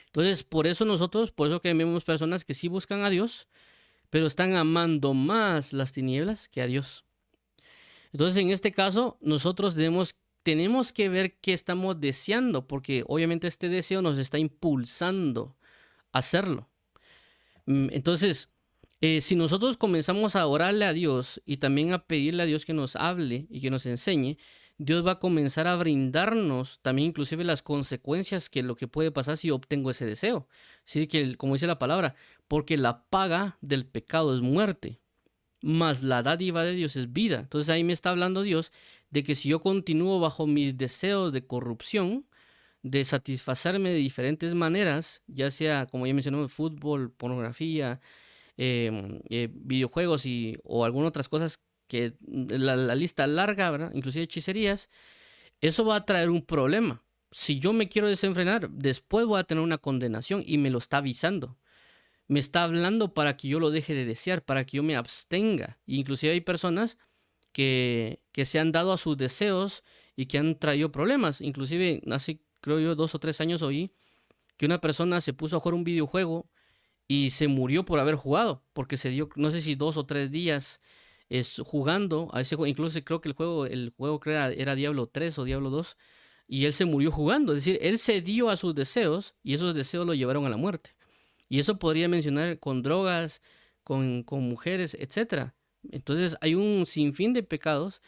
Entonces, por eso que vemos personas que sí buscan a Dios, pero están amando más las tinieblas que a Dios. Entonces, en este caso, nosotros tenemos que ver qué estamos deseando, porque obviamente este deseo nos está impulsando a hacerlo. Entonces, si nosotros comenzamos a orarle a Dios y también a pedirle a Dios que nos hable y que nos enseñe, Dios va a comenzar a brindarnos también inclusive las consecuencias que lo que puede pasar si obtengo ese deseo. Así que, como dice la palabra, porque la paga del pecado es muerte, mas la dádiva de Dios es vida. Entonces ahí me está hablando Dios de que si yo continúo bajo mis deseos de corrupción, de satisfacerme de diferentes maneras, ya sea, como ya mencionamos, fútbol, pornografía, videojuegos o algunas otras cosas que la lista larga, ¿verdad? Inclusive hechicerías, eso va a traer un problema. Si yo me quiero desenfrenar, después voy a tener una condenación y me lo está avisando. Me está hablando para que yo lo deje de desear, para que yo me abstenga. Inclusive hay personas que se han dado a sus deseos y que han traído problemas. Inclusive hace, creo yo, 2 o 3 años oí que una persona se puso a jugar un videojuego y se murió por haber jugado, porque se dio, no sé si 2 o 3 días jugando a ese juego, incluso creo que el juego era Diablo 3 o Diablo 2, y él se murió jugando, es decir, él se dio a sus deseos y esos deseos lo llevaron a la muerte. Y eso podría mencionar con drogas, con mujeres, etcétera. Entonces hay un sinfín de pecados,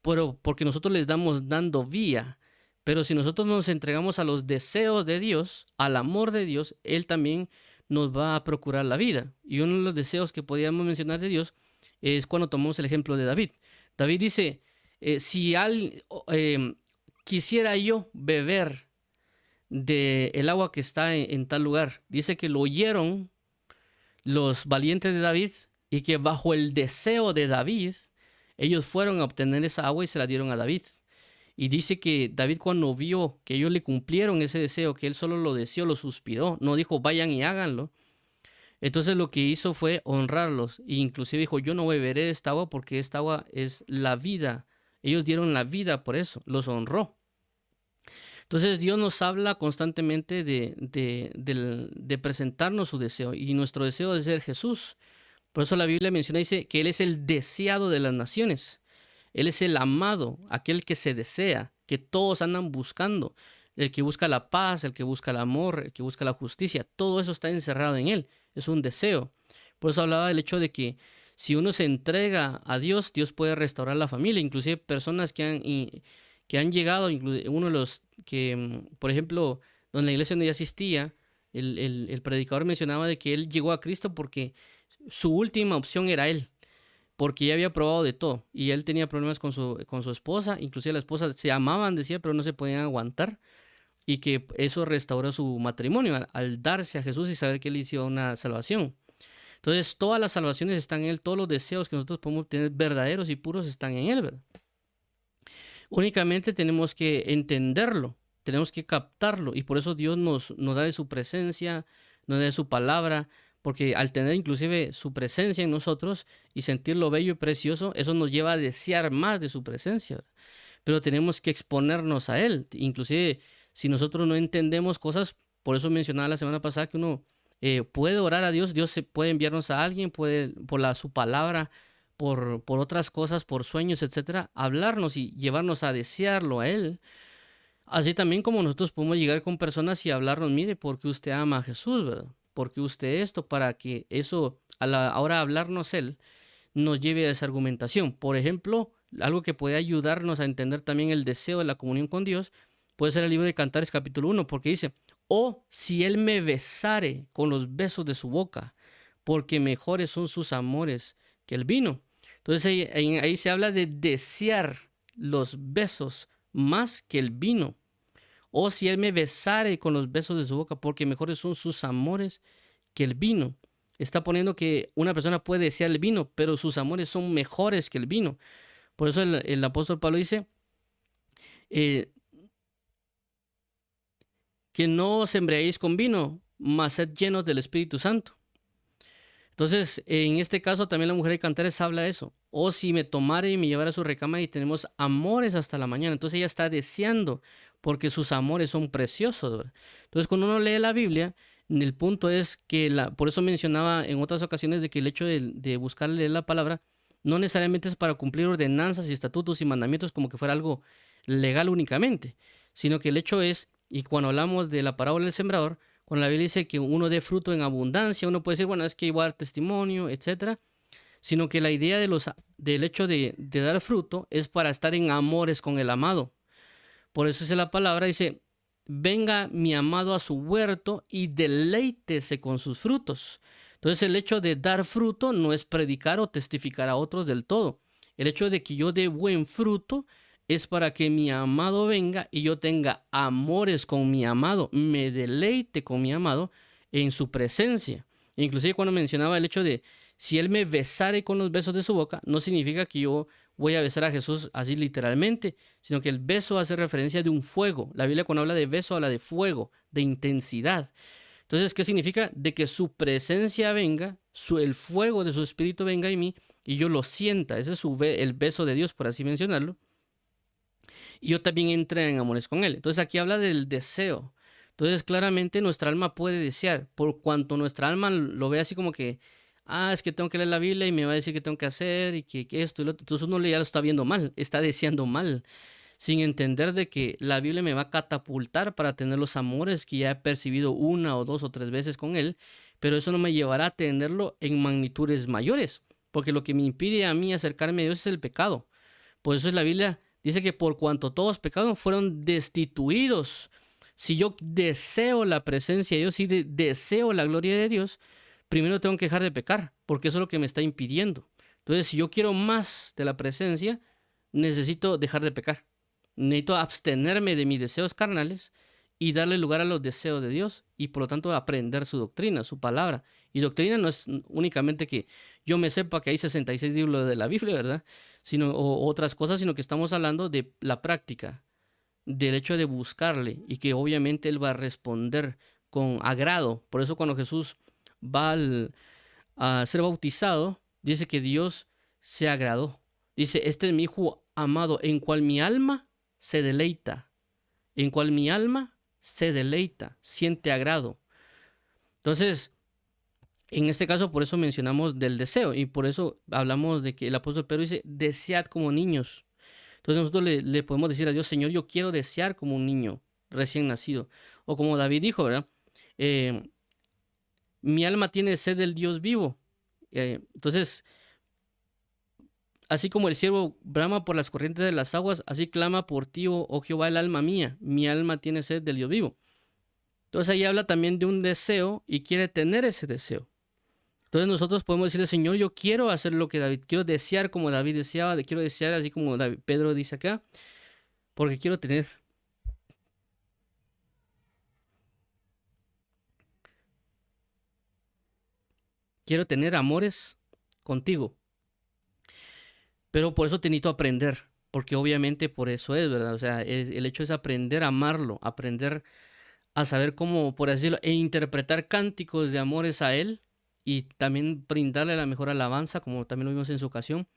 pero porque nosotros les damos dando vía. Pero si nosotros nos entregamos a los deseos de Dios, al amor de Dios, Él también nos va a procurar la vida. Y uno de los deseos que podríamos mencionar de Dios es cuando tomamos el ejemplo de David. David dice, si quisiera yo beber de el agua que está en tal lugar. Dice que lo oyeron los valientes de David y que bajo el deseo de David, ellos fueron a obtener esa agua y se la dieron a David. Y dice que David cuando vio que ellos le cumplieron ese deseo, que él solo lo deseó, lo suspiró, no dijo vayan y háganlo. Entonces lo que hizo fue honrarlos e inclusive dijo yo no beberé de esta agua porque esta agua es la vida. Ellos dieron la vida por eso, los honró. Entonces Dios nos habla constantemente de presentarnos su deseo y nuestro deseo es ser Jesús. Por eso la Biblia menciona, dice que Él es el deseado de las naciones. Él es el amado, aquel que se desea, que todos andan buscando. El que busca la paz, el que busca el amor, el que busca la justicia. Todo eso está encerrado en Él. Es un deseo. Por eso hablaba del hecho de que si uno se entrega a Dios, Dios puede restaurar la familia. Inclusive personas que han llegado, uno de los que, por ejemplo, donde la iglesia donde yo asistía, el predicador mencionaba de que él llegó a Cristo porque su última opción era él, porque ya había probado de todo y él tenía problemas con su esposa, inclusive la esposa se amaban, decía, pero no se podían aguantar y que eso restauró su matrimonio al darse a Jesús y saber que él hizo una salvación. Entonces todas las salvaciones están en él, todos los deseos que nosotros podemos tener verdaderos y puros están en él, ¿verdad? Únicamente tenemos que entenderlo, tenemos que captarlo y por eso Dios nos da de su presencia, nos da de su palabra, porque al tener inclusive su presencia en nosotros y sentir lo bello y precioso, eso nos lleva a desear más de su presencia. Pero tenemos que exponernos a Él. Inclusive si nosotros no entendemos cosas, por eso mencionaba la semana pasada que uno puede orar a Dios, Dios se puede enviarnos a alguien, puede por su palabra por otras cosas, por sueños, etcétera, hablarnos y llevarnos a desearlo a Él. Así también como nosotros podemos llegar con personas y hablarnos, mire, porque usted ama a Jesús, ¿verdad? Porque usted esto, para que eso, a la hora de hablarnos Él, nos lleve a esa argumentación. Por ejemplo, algo que puede ayudarnos a entender también el deseo de la comunión con Dios, puede ser el libro de Cantares capítulo 1, porque dice, oh, si Él me besare con los besos de su boca, porque mejores son sus amores que el vino. Entonces ahí se habla de desear los besos más que el vino. O si él me besare con los besos de su boca, porque mejores son sus amores que el vino. Está poniendo que una persona puede desear el vino, pero sus amores son mejores que el vino. Por eso el apóstol Pablo dice eh, que no os embriaguéis con vino, mas sed llenos del Espíritu Santo. Entonces, en este caso también la mujer de Cantares habla de eso. O si me tomare y me llevara a su recámara y tenemos amores hasta la mañana. Entonces ella está deseando porque sus amores son preciosos, ¿verdad? Entonces cuando uno lee la Biblia, el punto es que, por eso mencionaba en otras ocasiones de que el hecho de buscar leer la palabra no necesariamente es para cumplir ordenanzas y estatutos y mandamientos como que fuera algo legal únicamente, sino que el hecho es, y cuando hablamos de la parábola del sembrador, cuando la Biblia dice que uno dé fruto en abundancia, uno puede decir, bueno, es que igual dar testimonio, etcétera, sino que la idea del hecho de dar fruto es para estar en amores con el amado. Por eso es la palabra, dice, venga mi amado a su huerto y deleítese con sus frutos. Entonces el hecho de dar fruto no es predicar o testificar a otros del todo. El hecho de que yo dé buen fruto es para que mi amado venga y yo tenga amores con mi amado, me deleite con mi amado en su presencia. Inclusive cuando mencionaba el hecho de si él me besare con los besos de su boca, no significa que yo voy a besar a Jesús así literalmente, sino que el beso hace referencia de un fuego. La Biblia cuando habla de beso habla de fuego, de intensidad. Entonces, ¿qué significa? De que su presencia venga, el fuego de su espíritu venga en mí y yo lo sienta. Ese es el beso de Dios, por así mencionarlo. Y yo también entré en amores con Él. Entonces aquí habla del deseo. Entonces claramente nuestra alma puede desear, por cuanto nuestra alma lo ve así como que, es que tengo que leer la Biblia y me va a decir qué tengo que hacer y que esto y lo otro. Entonces uno ya lo está viendo mal, está deseando mal, sin entender de que la Biblia me va a catapultar para tener los amores que ya he percibido una o dos o tres veces con Él, pero eso no me llevará a tenerlo en magnitudes mayores, porque lo que me impide a mí acercarme a Dios es el pecado. Por eso es la Biblia dice que por cuanto todos pecaron fueron destituidos. Si yo deseo la presencia de Dios, si deseo la gloria de Dios, primero tengo que dejar de pecar, porque eso es lo que me está impidiendo. Entonces, si yo quiero más de la presencia, necesito dejar de pecar. Necesito abstenerme de mis deseos carnales y darle lugar a los deseos de Dios y por lo tanto aprender su doctrina, su palabra. Y doctrina no es únicamente que yo me sepa que hay 66 libros de la Biblia, ¿verdad? Sino, o otras cosas, sino que estamos hablando de la práctica, del hecho de buscarle y que obviamente Él va a responder con agrado. Por eso cuando Jesús va a ser bautizado, dice que Dios se agradó. Dice, este es mi hijo amado, en cual mi alma se deleita, en cual mi alma se deleita, siente agrado. Entonces, en este caso, por eso mencionamos del deseo y por eso hablamos de que el apóstol Pedro dice, desead como niños. Entonces nosotros le podemos decir a Dios, Señor, yo quiero desear como un niño recién nacido. O como David dijo, ¿verdad? Eh, mi alma tiene sed del Dios vivo. Entonces, así como el siervo brama por las corrientes de las aguas, así clama por ti, oh Jehová, el alma mía. Mi alma tiene sed del Dios vivo. Entonces ahí habla también de un deseo y quiere tener ese deseo. Entonces nosotros podemos decirle, Señor, yo quiero hacer lo que David, quiero desear como David deseaba, quiero desear así como Pedro dice acá, porque quiero tener amores contigo. Pero por eso te necesito aprender, porque obviamente por eso es, ¿verdad? O sea, el hecho es aprender a amarlo, aprender a saber cómo, por así decirlo, e interpretar cánticos de amores a Él y también brindarle la mejor alabanza, como también lo vimos en su ocasión,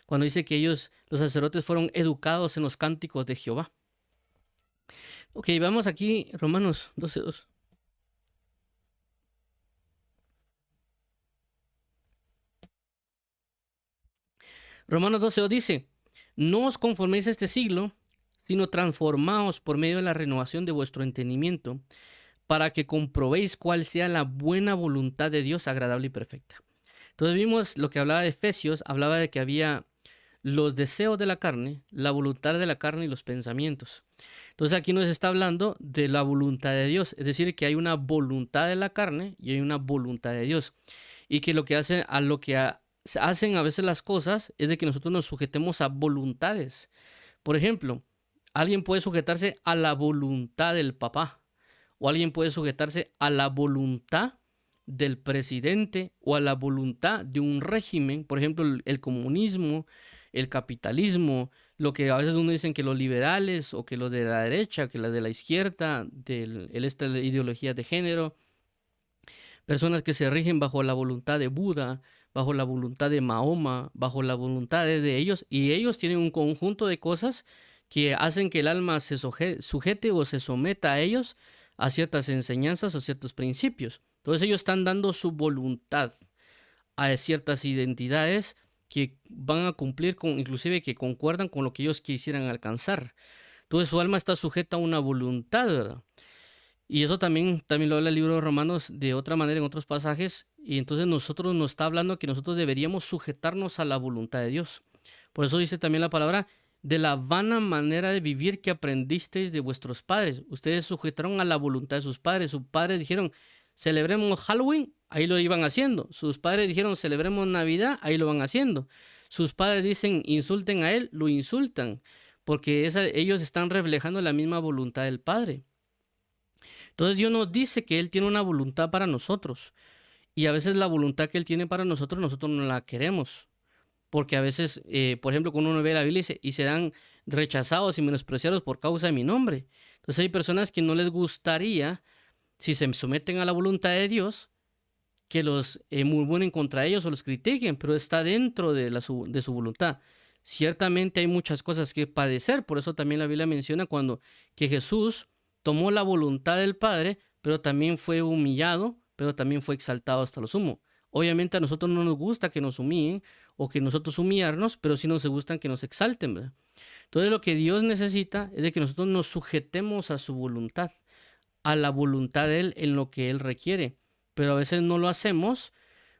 cuando dice que ellos, los sacerdotes, fueron educados en los cánticos de Jehová. Ok, vamos aquí, Romanos 12:2. Romanos 12:2 dice, no os conforméis a este siglo, sino transformaos por medio de la renovación de vuestro entendimiento, para que comprobéis cuál sea la buena voluntad de Dios, agradable y perfecta. Entonces vimos lo que hablaba de Efesios, hablaba de que había los deseos de la carne, la voluntad de la carne y los pensamientos. Entonces aquí nos está hablando de la voluntad de Dios, es decir, que hay una voluntad de la carne y hay una voluntad de Dios. Y que lo que hace a lo que hacen a veces las cosas es de que nosotros nos sujetemos a voluntades. Por ejemplo, alguien puede sujetarse a la voluntad del papá, o alguien puede sujetarse a la voluntad del presidente o a la voluntad de un régimen, por ejemplo, el comunismo, el capitalismo, lo que a veces uno dicen que los liberales o que los de la derecha, que los de la izquierda, esta ideología de género, personas que se rigen bajo la voluntad de Buda, bajo la voluntad de Mahoma, bajo la voluntad de ellos, y ellos tienen un conjunto de cosas que hacen que el alma se sujete o se someta a ellos, a ciertas enseñanzas, a ciertos principios. Entonces ellos están dando su voluntad a ciertas identidades que van a cumplir con, inclusive que concuerdan con lo que ellos quisieran alcanzar. Entonces su alma está sujeta a una voluntad, ¿verdad? Y eso también lo habla el libro de Romanos de otra manera en otros pasajes. Y entonces nosotros nos está hablando que nosotros deberíamos sujetarnos a la voluntad de Dios. Por eso dice también la palabra, de la vana manera de vivir que aprendisteis de vuestros padres. Ustedes sujetaron a la voluntad de sus padres. Sus padres dijeron, celebremos Halloween, ahí lo iban haciendo. Sus padres dijeron, celebremos Navidad, ahí lo van haciendo. Sus padres dicen, insulten a él, lo insultan. Porque ellos están reflejando la misma voluntad del Padre. Entonces Dios nos dice que Él tiene una voluntad para nosotros. Y a veces la voluntad que Él tiene para nosotros no la queremos. Porque a veces, por ejemplo, cuando uno ve la Biblia y serán rechazados y menospreciados por causa de mi nombre. Entonces hay personas que no les gustaría, si se someten a la voluntad de Dios, que los murmuren contra ellos o los critiquen, pero está dentro de su voluntad. Ciertamente hay muchas cosas que padecer, por eso también la Biblia menciona cuando que Jesús tomó la voluntad del Padre, pero también fue humillado, pero también fue exaltado hasta lo sumo. Obviamente a nosotros no nos gusta que nos humillen o que nosotros humillarnos, pero sí nos gustan que nos exalten, ¿verdad? Entonces lo que Dios necesita es de que nosotros nos sujetemos a su voluntad, a la voluntad de Él en lo que Él requiere. Pero a veces no lo hacemos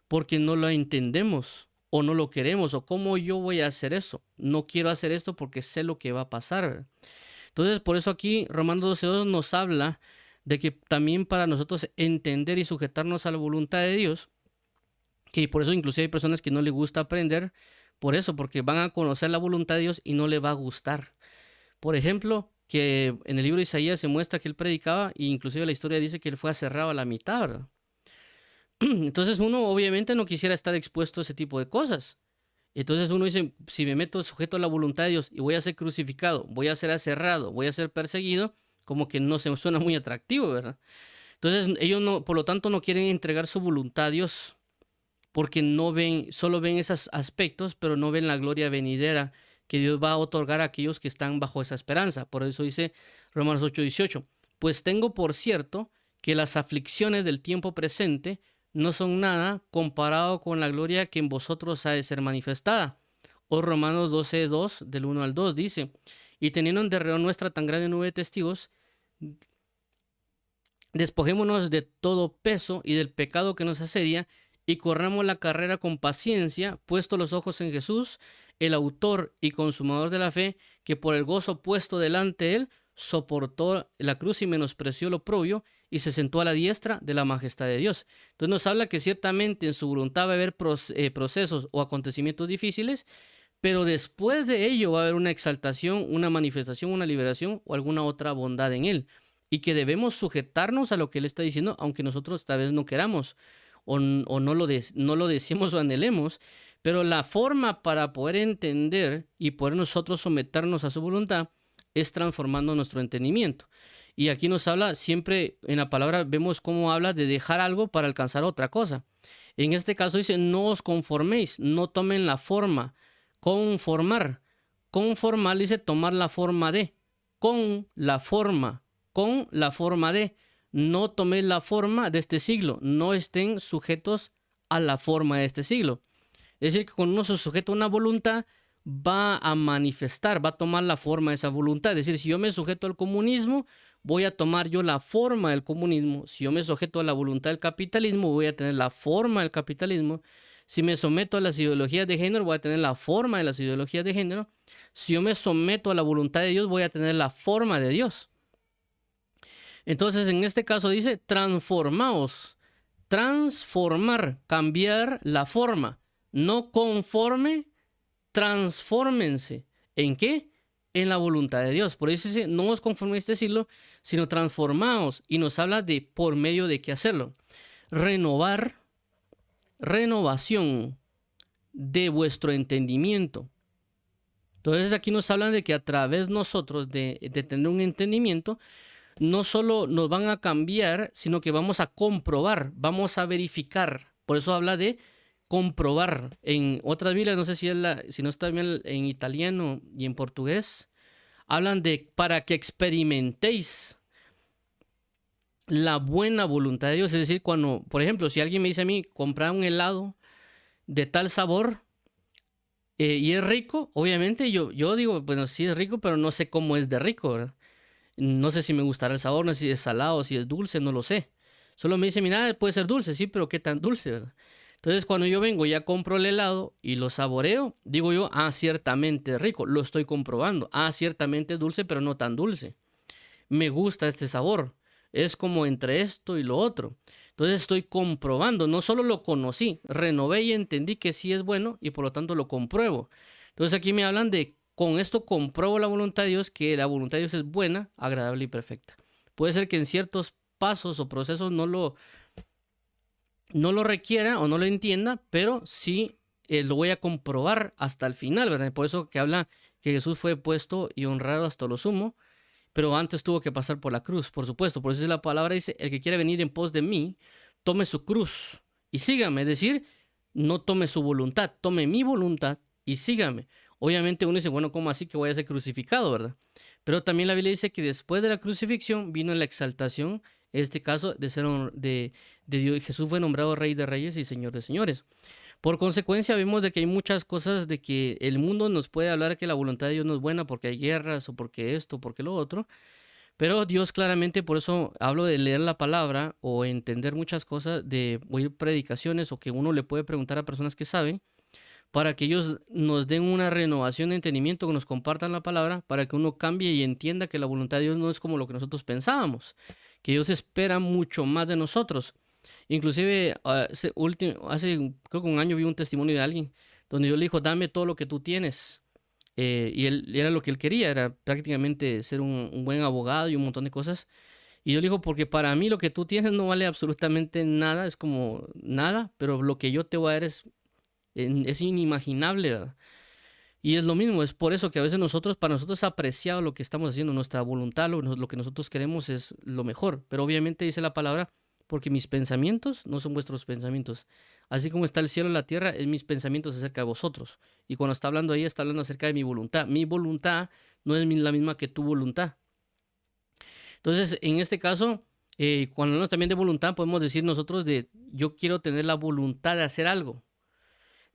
porque no lo entendemos o no lo queremos o cómo yo voy a hacer eso. No quiero hacer esto porque sé lo que va a pasar, ¿verdad? Entonces, por eso aquí Romanos 12:2 nos habla de que también para nosotros entender y sujetarnos a la voluntad de Dios, que por eso inclusive hay personas que no les gusta aprender, por eso, porque van a conocer la voluntad de Dios y no les va a gustar. Por ejemplo, que en el libro de Isaías se muestra que él predicaba, e inclusive la historia dice que él fue aserrado a la mitad, ¿verdad? Entonces uno obviamente no quisiera estar expuesto a ese tipo de cosas. Entonces uno dice, si me meto sujeto a la voluntad de Dios y voy a ser crucificado, voy a ser aserrado, voy a ser perseguido, como que no se suena muy atractivo, ¿verdad? Entonces ellos no, por lo tanto, no quieren entregar su voluntad a Dios, porque no ven, solo ven esos aspectos, pero no ven la gloria venidera que Dios va a otorgar a aquellos que están bajo esa esperanza. Por eso dice Romanos 8:18, pues tengo por cierto que las aflicciones del tiempo presente no son nada comparado con la gloria que en vosotros ha de ser manifestada. O Romanos 12:2, del 1 al 2, dice, y teniendo en derredor nuestra tan grande nube de testigos, despojémonos de todo peso y del pecado que nos asedia, y corramos la carrera con paciencia, puesto los ojos en Jesús, el autor y consumador de la fe, que por el gozo puesto delante de él, soportó la cruz y menospreció lo oprobio, y se sentó a la diestra de la majestad de Dios. Entonces nos habla que ciertamente en su voluntad va a haber procesos o acontecimientos difíciles, pero después de ello va a haber una exaltación, una manifestación, una liberación o alguna otra bondad en él. Y que debemos sujetarnos a lo que él está diciendo, aunque nosotros tal vez no queramos o no no lo deseemos o anhelemos. Pero la forma para poder entender y poder nosotros someternos a su voluntad es transformando nuestro entendimiento. Y aquí nos habla, siempre en la palabra vemos cómo habla de dejar algo para alcanzar otra cosa. En este caso dice, no os conforméis, no tomen la forma. Conformar. Conformar dice tomar la forma de. Con la forma de. No toméis la forma de este siglo. No estén sujetos a la forma de este siglo. Es decir, que cuando uno se sujeta a una voluntad, va a manifestar, va a tomar la forma de esa voluntad. Es decir, si yo me sujeto al comunismo, voy a tomar yo la forma del comunismo. Si yo me sujeto a la voluntad del capitalismo, voy a tener la forma del capitalismo. Si me someto a las ideologías de género, voy a tener la forma de las ideologías de género. Si yo me someto a la voluntad de Dios, voy a tener la forma de Dios. Entonces, en este caso dice, transformaos. Transformar, cambiar la forma. No conforme, transfórmense. ¿En qué? En la voluntad de Dios. Por eso dice, no os conforméis a este siglo, sino transformaos. Y nos habla de por medio de qué hacerlo. Renovar, renovación de vuestro entendimiento. Entonces aquí nos hablan de que a través nosotros de tener un entendimiento, no solo nos van a cambiar, sino que vamos a comprobar, vamos a verificar. Por eso habla de comprobar. En otras Biblias, no sé si no está bien en italiano y en portugués, hablan de para que experimentéis la buena voluntad de Dios. Es decir, cuando, por ejemplo, si alguien me dice a mí, comprar un helado de tal sabor y es rico, obviamente yo digo, bueno, sí es rico, pero no sé cómo es de rico, ¿verdad? No sé si me gustará el sabor, no sé si es salado, si es dulce, no lo sé. Solo me dice, mira, puede ser dulce, sí, pero qué tan dulce, ¿verdad? Entonces, cuando yo vengo, ya compro el helado y lo saboreo, digo yo, ciertamente es rico, lo estoy comprobando. Ciertamente es dulce, pero no tan dulce. Me gusta este sabor. Es como entre esto y lo otro. Entonces estoy comprobando, no solo lo conocí, renové y entendí que sí es bueno y por lo tanto lo compruebo. Entonces aquí me hablan de, con esto compruebo la voluntad de Dios, que la voluntad de Dios es buena, agradable y perfecta. Puede ser que en ciertos pasos o procesos no lo requiera o no lo entienda, pero sí lo voy a comprobar hasta el final, ¿verdad? Por eso que habla que Jesús fue puesto y honrado hasta lo sumo, pero antes tuvo que pasar por la cruz, por supuesto. Por eso la palabra dice, el que quiere venir en pos de mí, tome su cruz y sígame. Es decir, no tome su voluntad, tome mi voluntad y sígame. Obviamente uno dice, bueno, ¿cómo así que voy a ser crucificado, verdad? Pero también la Biblia dice que después de la crucifixión vino la exaltación, en este caso de ser de Dios. Jesús fue nombrado Rey de Reyes y Señor de Señores. Por consecuencia, vemos de que hay muchas cosas de que el mundo nos puede hablar que la voluntad de Dios no es buena porque hay guerras o porque esto, porque lo otro. Pero Dios claramente, por eso hablo de leer la palabra o entender muchas cosas, de oír predicaciones o que uno le puede preguntar a personas que saben, para que ellos nos den una renovación de entendimiento, que nos compartan la palabra, para que uno cambie y entienda que la voluntad de Dios no es como lo que nosotros pensábamos, que Dios espera mucho más de nosotros. Inclusive hace creo que un año vi un testimonio de alguien donde Dios le dijo, dame todo lo que tú tienes. y él era lo que él quería, era prácticamente ser un buen abogado y un montón de cosas. Y yo le digo, porque para mí lo que tú tienes no vale absolutamente nada, es como nada, pero lo que yo te voy a dar es inimaginable, ¿verdad? Y es lo mismo, es por eso que a veces para nosotros es apreciado lo que estamos haciendo, nuestra voluntad, lo que nosotros queremos es lo mejor. Pero obviamente dice la palabra, porque mis pensamientos no son vuestros pensamientos. Así como está el cielo y la tierra, es mis pensamientos acerca de vosotros. Y cuando está hablando ahí, está hablando acerca de mi voluntad. Mi voluntad no es la misma que tu voluntad. Entonces, en este caso, cuando hablamos también de voluntad, podemos decir nosotros yo quiero tener la voluntad de hacer algo.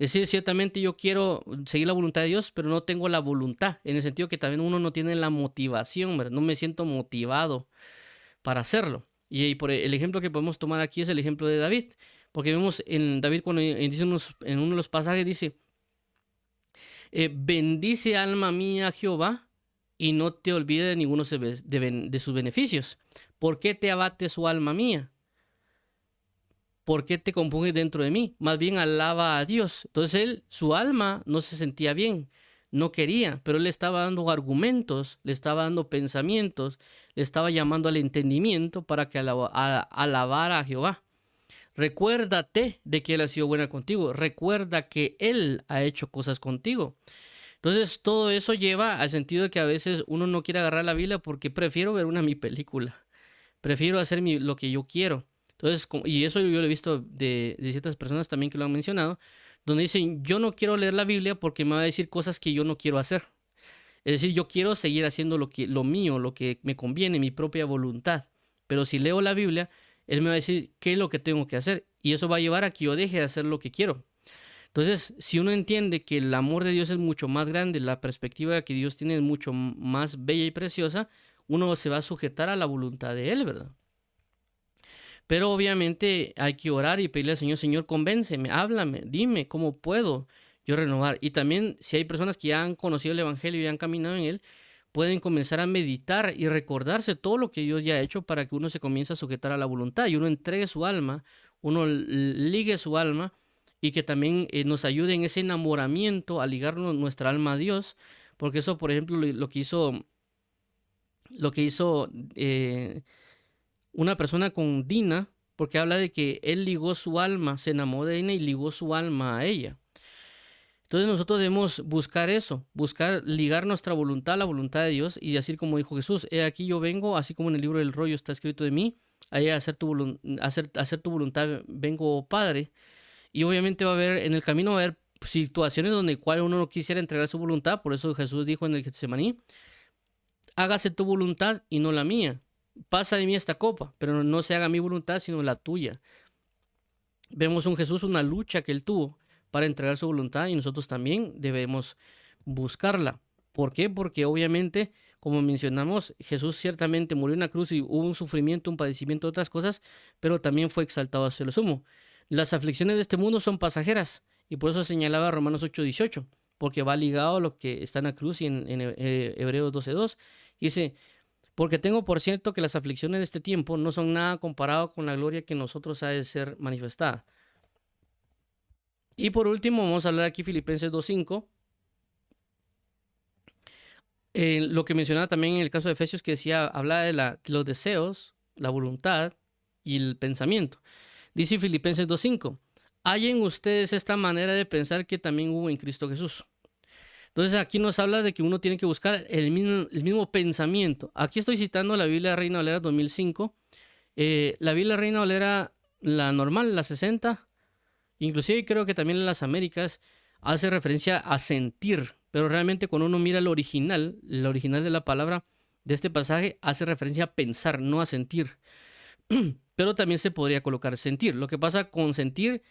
Es decir, ciertamente yo quiero seguir la voluntad de Dios, pero no tengo la voluntad, en el sentido que también uno no tiene la motivación, ¿verdad? No me siento motivado para hacerlo. Y por el ejemplo que podemos tomar aquí es el ejemplo de David, porque vemos en David cuando dice en uno de los pasajes, dice, bendice alma mía a Jehová y no te olvides de ninguno de sus beneficios. ¿Por qué te abate su alma mía? ¿Por qué te compunges dentro de mí? Más bien alaba a Dios. Entonces su alma no se sentía bien, no quería, pero él le estaba dando argumentos, le estaba dando pensamientos, le estaba llamando al entendimiento para que alabara a Jehová. Recuérdate de que Él ha sido buena contigo. Recuerda que Él ha hecho cosas contigo. Entonces todo eso lleva al sentido de que a veces uno no quiere agarrar la Biblia porque prefiero ver mi película. Prefiero hacer lo que yo quiero. Entonces, y eso yo lo he visto de ciertas personas también que lo han mencionado, donde dicen, yo no quiero leer la Biblia porque me va a decir cosas que yo no quiero hacer. Es decir, yo quiero seguir haciendo lo mío, lo que me conviene, mi propia voluntad. Pero si leo la Biblia, Él me va a decir qué es lo que tengo que hacer. Y eso va a llevar a que yo deje de hacer lo que quiero. Entonces, si uno entiende que el amor de Dios es mucho más grande, la perspectiva que Dios tiene es mucho más bella y preciosa, uno se va a sujetar a la voluntad de Él, ¿verdad? Pero obviamente hay que orar y pedirle al Señor, Señor, convénceme, háblame, dime cómo puedo yo renovar. Y también si hay personas que ya han conocido el Evangelio y han caminado en él, pueden comenzar a meditar y recordarse todo lo que Dios ya ha hecho para que uno se comience a sujetar a la voluntad y uno entregue su alma, uno ligue su alma y que también nos ayude en ese enamoramiento a ligarnos nuestra alma a Dios, porque eso, por ejemplo, lo que hizo una persona con Dina, porque habla de que él ligó su alma, se enamoró de Dina y ligó su alma a ella. Entonces nosotros debemos buscar eso, buscar ligar nuestra voluntad a la voluntad de Dios y decir como dijo Jesús, he aquí yo vengo, así como en el libro del rollo está escrito de mí, a hacer tu voluntad vengo, oh Padre. Y obviamente va a haber, en el camino va a haber situaciones donde cual uno no quisiera entregar su voluntad, por eso Jesús dijo en el Getsemaní, hágase tu voluntad y no la mía. Pasa de mí esta copa, pero no se haga mi voluntad, sino la tuya. Vemos un Jesús, una lucha que él tuvo para entregar su voluntad y nosotros también debemos buscarla. ¿Por qué? Porque obviamente, como mencionamos, Jesús ciertamente murió en la cruz y hubo un sufrimiento, un padecimiento, otras cosas, pero también fue exaltado hacia lo sumo. Las aflicciones de este mundo son pasajeras y por eso señalaba Romanos 8:18, porque va ligado a lo que está en la cruz y en Hebreos 12:2. Dice, porque tengo por cierto que las aflicciones de este tiempo no son nada comparado con la gloria que en nosotros ha de ser manifestada. Y por último, vamos a hablar aquí Filipenses 2:5. Lo que mencionaba también en el caso de Efesios, que decía, hablaba de los deseos, la voluntad y el pensamiento. Dice Filipenses 2:5, hallen ustedes esta manera de pensar que también hubo en Cristo Jesús. Entonces aquí nos habla de que uno tiene que buscar el mismo pensamiento. Aquí estoy citando la Biblia Reina Valera 2005. La Biblia Reina Valera, la normal, la 60, inclusive creo que también en las Américas, hace referencia a sentir. Pero realmente cuando uno mira el original de la palabra de este pasaje, hace referencia a pensar, no a sentir. Pero también se podría colocar sentir. Lo que pasa con sentir,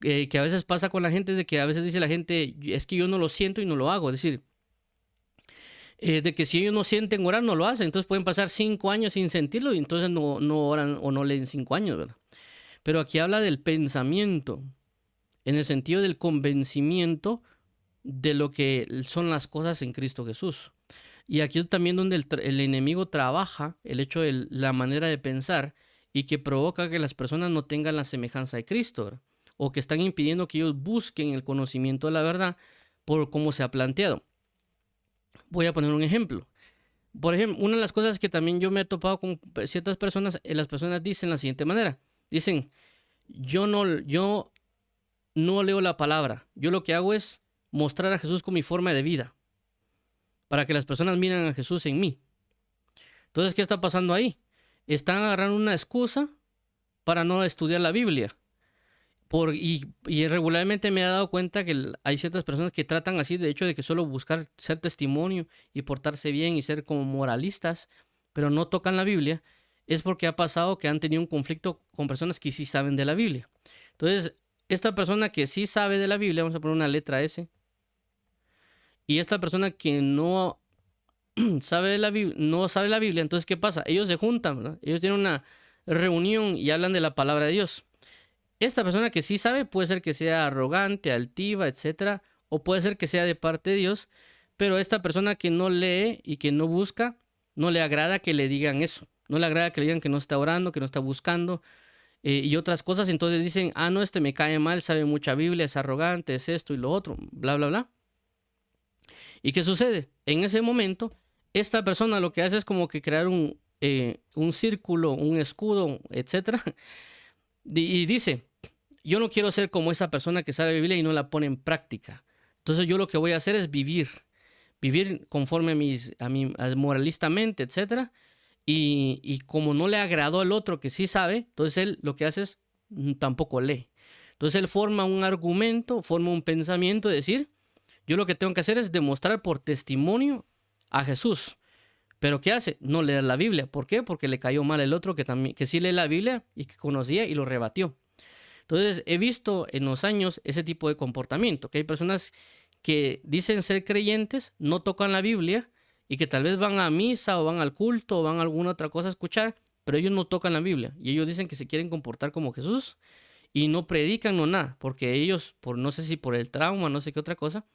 que a veces pasa con la gente, es de que a veces dice la gente, es que yo no lo siento y no lo hago. Es decir, de que si ellos no sienten orar, no lo hacen. Entonces pueden pasar 5 años sin sentirlo y entonces no oran o no leen 5 años, ¿verdad? Pero aquí habla del pensamiento, en el sentido del convencimiento de lo que son las cosas en Cristo Jesús. Y aquí es también donde el enemigo trabaja el hecho de la manera de pensar y que provoca que las personas no tengan la semejanza de Cristo, ¿verdad? O que están impidiendo que ellos busquen el conocimiento de la verdad por cómo se ha planteado. Voy a poner un ejemplo. Por ejemplo, una de las cosas que también yo me he topado con ciertas personas, las personas dicen la siguiente manera. Dicen, yo no leo la palabra. Yo lo que hago es mostrar a Jesús con mi forma de vida, para que las personas miren a Jesús en mí. Entonces, ¿qué está pasando ahí? Están agarrando una excusa para no estudiar la Biblia. Y regularmente me he dado cuenta que hay ciertas personas que tratan así, de hecho, de que solo buscar ser testimonio y portarse bien y ser como moralistas, pero no tocan la Biblia, es porque ha pasado que han tenido un conflicto con personas que sí saben de la Biblia. Entonces, esta persona que sí sabe de la Biblia, vamos a poner una letra S, y esta persona que no sabe no sabe la Biblia, entonces, ¿qué pasa? Ellos se juntan, ¿verdad? Ellos tienen una reunión y hablan de la palabra de Dios. Esta persona que sí sabe puede ser que sea arrogante, altiva, etcétera, o puede ser que sea de parte de Dios, pero esta persona que no lee y que no busca, no le agrada que le digan eso, no le agrada que le digan que no está orando, que no está buscando y otras cosas, entonces dicen, ah, no, este me cae mal, sabe mucha Biblia, es arrogante, es esto y lo otro, bla, bla, bla. ¿Y qué sucede? En ese momento, esta persona lo que hace es como que crear un círculo, un escudo, etcétera, y dice, yo no quiero ser como esa persona que sabe Biblia y no la pone en práctica. Entonces yo lo que voy a hacer es vivir conforme moralistamente, etcétera. Y como no le agradó al otro que sí sabe, entonces él lo que hace es tampoco lee. Entonces él forma un argumento, forma un pensamiento, de decir, yo lo que tengo que hacer es demostrar por testimonio a Jesús. Pero ¿qué hace? No leer la Biblia. ¿Por qué? Porque le cayó mal el otro que sí lee la Biblia y que conocía y lo rebatió. Entonces, he visto en los años ese tipo de comportamiento, que hay personas que dicen ser creyentes, no tocan la Biblia y que tal vez van a misa o van al culto o van a alguna otra cosa a escuchar, pero ellos no tocan la Biblia y ellos dicen que se quieren comportar como Jesús y no predican no nada, porque ellos, no sé si por el trauma, no sé qué otra cosa,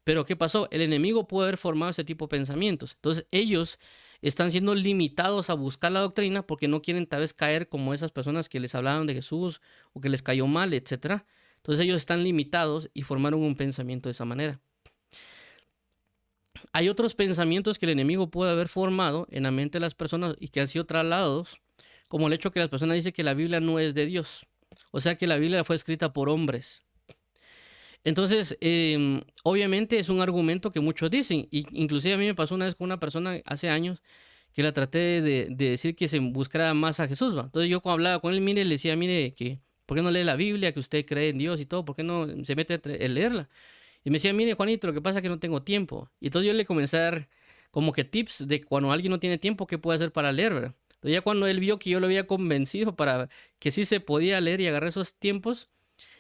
pero ¿qué pasó? El enemigo puede haber formado ese tipo de pensamientos. Entonces ellos están siendo limitados a buscar la doctrina porque no quieren tal vez caer como esas personas que les hablaban de Jesús o que les cayó mal, etc. Entonces ellos están limitados y formaron un pensamiento de esa manera. Hay otros pensamientos que el enemigo puede haber formado en la mente de las personas y que han sido trasladados, como el hecho que las personas dicen que la Biblia no es de Dios. O sea que la Biblia fue escrita por hombres. Entonces, obviamente es un argumento que muchos dicen, y inclusive a mí me pasó una vez con una persona hace años que la traté de decir que se buscara más a Jesús, ¿va? Entonces yo cuando hablaba con él, mire, le decía, mire, que ¿por qué no lee la Biblia, que usted cree en Dios y todo? ¿Por qué no se mete a leerla? Y me decía, mire, Juanito, lo que pasa es que no tengo tiempo. Y entonces yo le comencé a dar como que tips de cuando alguien no tiene tiempo, qué puede hacer para leer, ¿verdad? Entonces ya cuando él vio que yo lo había convencido para que sí se podía leer y agarrar esos tiempos,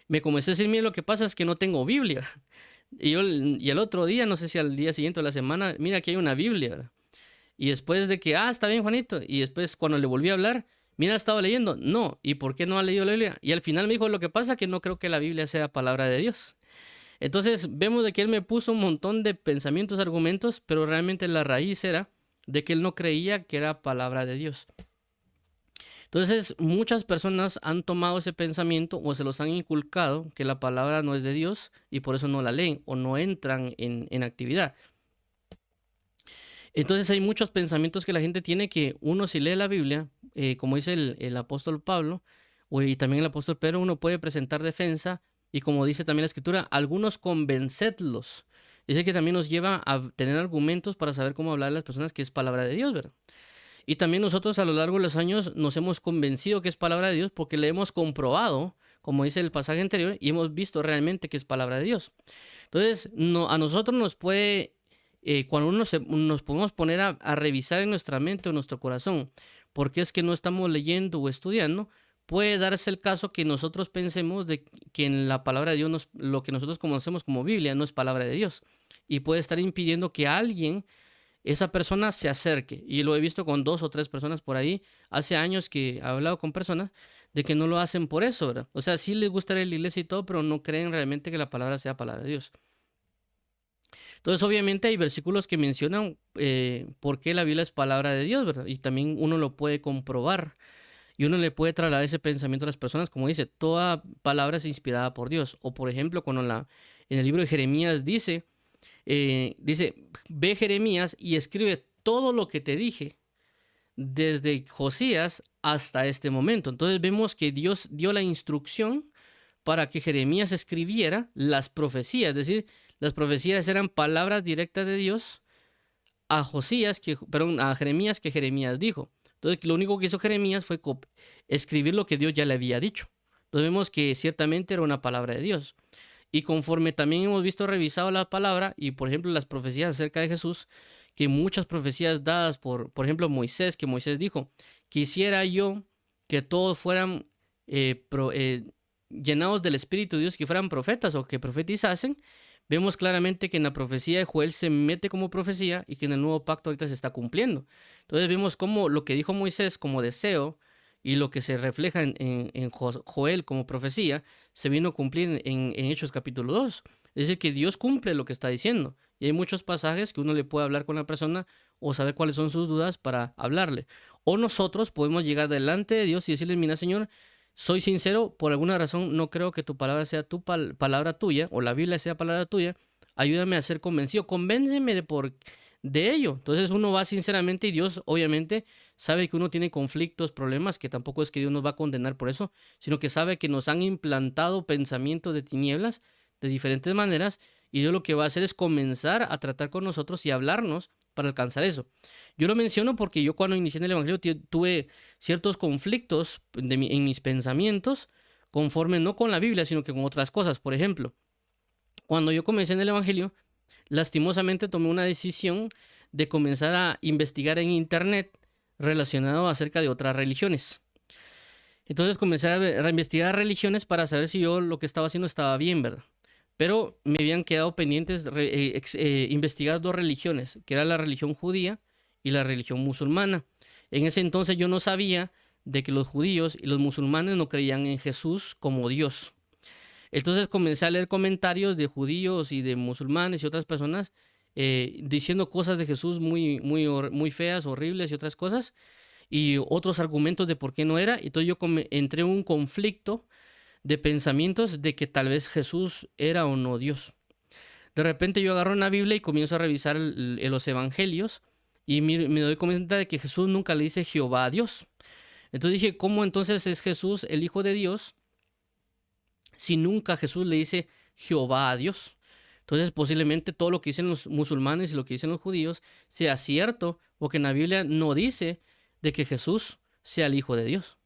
me comencé a decir, mire, lo que pasa es que no tengo Biblia. Y el otro día, no sé si al día siguiente o la semana, mira, aquí hay una Biblia, ¿verdad? Y después de que, está bien, Juanito. Y después cuando le volví a hablar, mira, ¿ha estado leyendo? No. ¿Y por qué no ha leído la Biblia? Y al final me dijo, lo que pasa es que no creo que la Biblia sea palabra de Dios. Entonces vemos de que él me puso un montón de pensamientos, argumentos, pero realmente la raíz era de que él no creía que era palabra de Dios. Entonces muchas personas han tomado ese pensamiento o se los han inculcado que la palabra no es de Dios y por eso no la leen o no entran en actividad. Entonces hay muchos pensamientos que la gente tiene que uno si lee la Biblia, como dice el apóstol Pablo y también el apóstol Pedro, uno puede presentar defensa y como dice también la escritura, algunos convencedlos. Dice que también nos lleva a tener argumentos para saber cómo hablar a las personas que es palabra de Dios, ¿verdad? Y también nosotros a lo largo de los años nos hemos convencido que es palabra de Dios porque le hemos comprobado, como dice el pasaje anterior, y hemos visto realmente que es palabra de Dios. Entonces, a nosotros nos puede, cuando nos podemos poner a revisar en nuestra mente o en nuestro corazón, porque es que no estamos leyendo o estudiando, puede darse el caso que nosotros pensemos de que en la palabra de Dios, lo que nosotros conocemos como Biblia, no es palabra de Dios. Y puede estar impidiendo que alguien, esa persona se acerque. Y lo he visto con 2 o 3 personas por ahí. Hace años que he hablado con personas de que no lo hacen por eso, ¿verdad? O sea, sí les gusta la iglesia y todo, pero no creen realmente que la palabra sea palabra de Dios. Entonces, obviamente hay versículos que mencionan por qué la Biblia es palabra de Dios, ¿verdad? Y también uno lo puede comprobar. Y uno le puede trasladar ese pensamiento a las personas, como dice, toda palabra es inspirada por Dios. O por ejemplo, cuando en el libro de Jeremías dice dice, ve Jeremías y escribe todo lo que te dije desde Josías hasta este momento. Entonces vemos que Dios dio la instrucción para que Jeremías escribiera las profecías, es decir, las profecías eran palabras directas de Dios a a Jeremías que Jeremías dijo. Entonces, lo único que hizo Jeremías fue escribir lo que Dios ya le había dicho. Entonces vemos que ciertamente era una palabra de Dios. Y conforme también hemos visto revisado la palabra y por ejemplo las profecías acerca de Jesús, que muchas profecías dadas por ejemplo Moisés, que Moisés dijo, quisiera yo que todos fueran llenados del Espíritu de Dios, que fueran profetas o que profetizasen. Vemos claramente que en la profecía de Joel se mete como profecía y que en el nuevo pacto ahorita se está cumpliendo. Entonces vemos cómo lo que dijo Moisés como deseo y lo que se refleja en Joel como profecía se vino a cumplir en Hechos capítulo 2. Es decir, que Dios cumple lo que está diciendo. Y hay muchos pasajes que uno le puede hablar con la persona o saber cuáles son sus dudas para hablarle. O nosotros podemos llegar delante de Dios y decirle, mira Señor, soy sincero, por alguna razón no creo que tu palabra sea tu palabra tuya o la Biblia sea palabra tuya. Ayúdame a ser convencido, convénceme de ello. Entonces uno va sinceramente y Dios obviamente sabe que uno tiene conflictos, problemas, que tampoco es que Dios nos va a condenar por eso, sino que sabe que nos han implantado pensamientos de tinieblas de diferentes maneras y Dios lo que va a hacer es comenzar a tratar con nosotros y hablarnos para alcanzar eso. Yo lo menciono porque yo cuando inicié en el Evangelio tuve ciertos conflictos en mis pensamientos conforme no con la Biblia, sino que con otras cosas. Por ejemplo, cuando yo comencé en el Evangelio, lastimosamente tomé una decisión de comenzar a investigar en Internet relacionado acerca de otras religiones. Entonces comencé a investigar religiones para saber si yo lo que estaba haciendo estaba bien, ¿verdad? Pero me habían quedado pendientes investigar dos religiones, que era la religión judía y la religión musulmana. En ese entonces yo no sabía de que los judíos y los musulmanes no creían en Jesús como Dios. Entonces comencé a leer comentarios de judíos y de musulmanes y otras personas diciendo cosas de Jesús muy feas, horribles y otras cosas, y otros argumentos de por qué no era. Entonces yo entré en un conflicto de pensamientos de que tal vez Jesús era o no Dios. De repente yo agarro una Biblia y comienzo a revisar los evangelios y me doy cuenta de que Jesús nunca le dice Jehová a Dios. Entonces dije, ¿cómo entonces es Jesús el Hijo de Dios si nunca Jesús le dice Jehová a Dios? Entonces posiblemente todo lo que dicen los musulmanes y lo que dicen los judíos sea cierto, porque en la Biblia no dice de que Jesús sea el Hijo de Dios.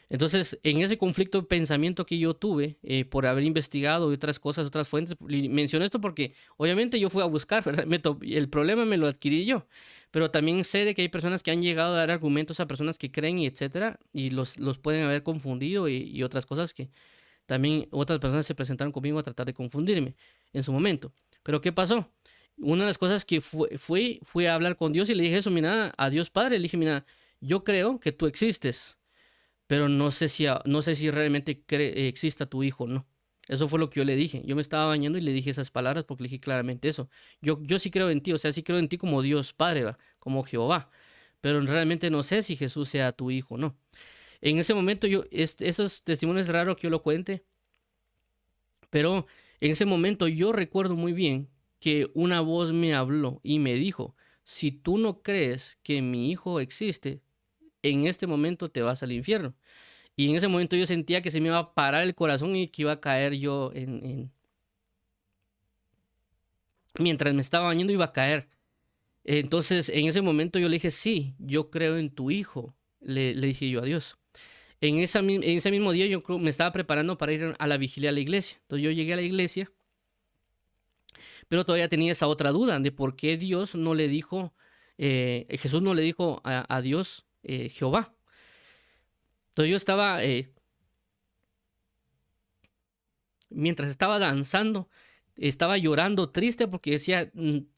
Entonces, en ese conflicto de pensamiento que yo tuve por haber investigado y otras cosas, otras fuentes, menciono esto porque obviamente yo fui a buscar, ¿verdad? El problema me lo adquirí yo, pero también sé de que hay personas que han llegado a dar argumentos a personas que creen y etcétera, y los pueden haber confundido y otras cosas que también otras personas se presentaron conmigo a tratar de confundirme en su momento. Pero ¿qué pasó? Una de las cosas que fui a hablar con Dios y le dije eso, mira, a Dios Padre, le dije, mira, yo creo que tú existes, pero no sé si realmente exista tu hijo o no. Eso fue lo que yo le dije. Yo me estaba bañando y le dije esas palabras porque le dije claramente eso. Yo sí creo en ti, o sea, sí creo en ti como Dios Padre, ¿va? Como Jehová, pero realmente no sé si Jesús sea tu hijo o no. En ese momento esos testimonios es raro que yo lo cuente, pero en ese momento yo recuerdo muy bien que una voz me habló y me dijo, si tú no crees que mi hijo existe, en este momento te vas al infierno. Y en ese momento yo sentía que se me iba a parar el corazón y que iba a caer yo mientras me estaba bañando iba a caer. Entonces en ese momento yo le dije, sí, yo creo en tu hijo, le dije yo a Dios. En ese mismo día yo me estaba preparando para ir a la vigilia a la iglesia. Entonces yo llegué a la iglesia, pero todavía tenía esa otra duda de por qué Dios no le dijo, Jesús no le dijo a Dios Jehová. Entonces yo estaba, mientras estaba danzando, estaba llorando triste porque decía,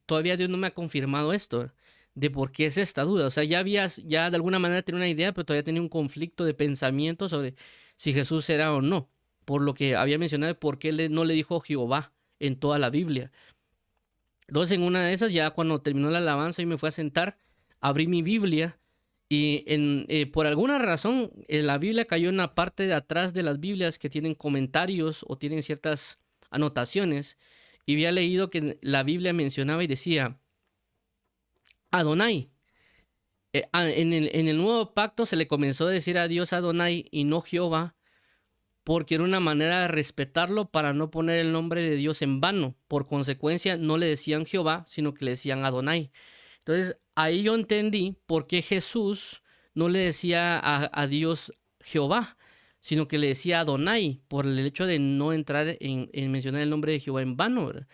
todavía Dios no me ha confirmado esto, de por qué es esta duda. O sea, ya de alguna manera tenía una idea, pero todavía tenía un conflicto de pensamiento sobre si Jesús era o no, por lo que había mencionado, de por qué no le dijo Jehová en toda la Biblia. Entonces, en una de esas, ya cuando terminó la alabanza y me fui a sentar, abrí mi Biblia y por alguna razón la Biblia cayó en la parte de atrás de las Biblias que tienen comentarios o tienen ciertas anotaciones. y había leído que la Biblia mencionaba y decía Adonai. En el nuevo pacto se le comenzó a decir a Dios Adonai y no Jehová, porque era una manera de respetarlo para no poner el nombre de Dios en vano. Por consecuencia, no le decían Jehová, sino que le decían Adonai. Entonces, ahí yo entendí por qué Jesús no le decía a Dios Jehová, sino que le decía Adonai, por el hecho de no entrar en mencionar el nombre de Jehová en vano, ¿verdad?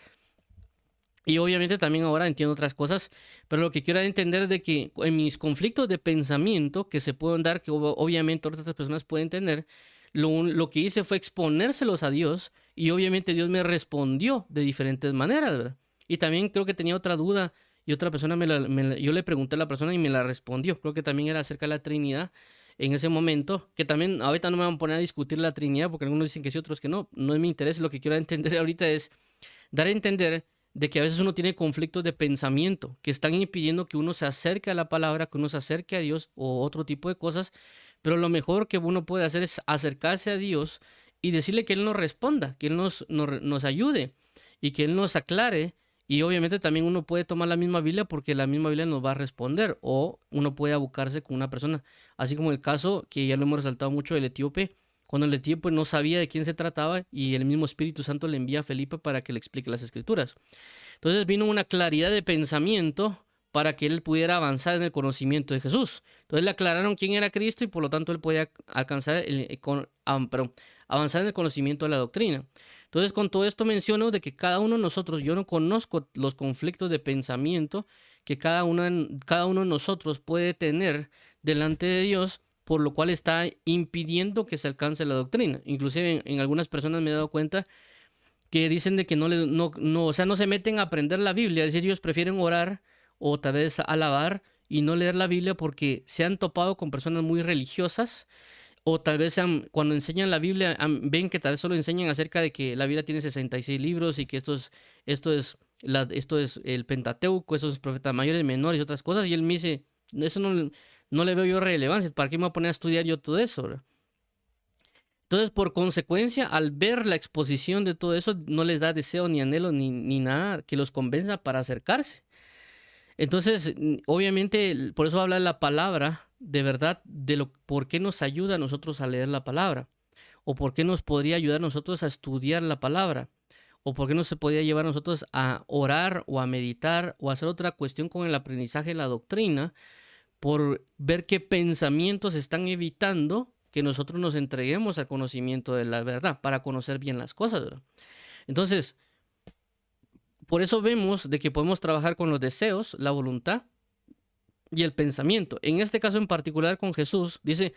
Y obviamente también ahora entiendo otras cosas, pero lo que quiero entender es de que en mis conflictos de pensamiento que se pueden dar, que obviamente otras personas pueden tener, lo que hice fue exponérselos a Dios y obviamente Dios me respondió de diferentes maneras, ¿verdad? Y también creo que tenía otra duda y otra persona yo le pregunté a la persona y me la respondió. Creo que también era acerca de la Trinidad en ese momento, que también ahorita no me van a poner a discutir la Trinidad porque algunos dicen que sí, otros que no. No es mi interés, lo que quiero entender ahorita es dar a entender de que a veces uno tiene conflictos de pensamiento que están impidiendo que uno se acerque a la palabra, que uno se acerque a Dios o otro tipo de cosas, pero lo mejor que uno puede hacer es acercarse a Dios y decirle que Él nos responda, que Él nos ayude y que Él nos aclare. Y obviamente también uno puede tomar la misma Biblia porque la misma Biblia nos va a responder, o uno puede abocarse con una persona, así como el caso que ya lo hemos resaltado mucho del etíope, cuando el etíope no sabía de quién se trataba y el mismo Espíritu Santo le envía a Felipe para que le explique las escrituras. Entonces vino una claridad de pensamiento para que él pudiera avanzar en el conocimiento de Jesús. Entonces le aclararon quién era Cristo y por lo tanto él podía alcanzar avanzar en el conocimiento de la doctrina. Entonces con todo esto menciono de que cada uno de nosotros, yo no conozco los conflictos de pensamiento que cada uno de nosotros puede tener delante de Dios, por lo cual está impidiendo que se alcance la doctrina. Inclusive en algunas personas me he dado cuenta que dicen de que o sea, no se meten a aprender la Biblia, es decir, ellos prefieren orar o tal vez alabar y no leer la Biblia porque se han topado con personas muy religiosas, o tal vez cuando enseñan la Biblia ven que tal vez solo enseñan acerca de que la Biblia tiene 66 libros y que esto es el Pentateuco, esos profetas mayores, menores y otras cosas, y él me dice, eso no le veo yo relevancia, ¿para qué me voy a poner a estudiar yo todo eso, ¿verdad? Entonces, por consecuencia, al ver la exposición de todo eso, no les da deseo ni anhelo ni nada que los convenza para acercarse. Entonces, obviamente, por eso habla la palabra de verdad de por qué nos ayuda a nosotros a leer la palabra, o por qué nos podría ayudar a nosotros a estudiar la palabra, o por qué no se podría llevar a nosotros a orar o a meditar o a hacer otra cuestión con el aprendizaje de la doctrina, por ver qué pensamientos están evitando que nosotros nos entreguemos al conocimiento de la verdad, para conocer bien las cosas, ¿verdad? Entonces, por eso vemos de que podemos trabajar con los deseos, la voluntad y el pensamiento. En este caso en particular con Jesús, dice,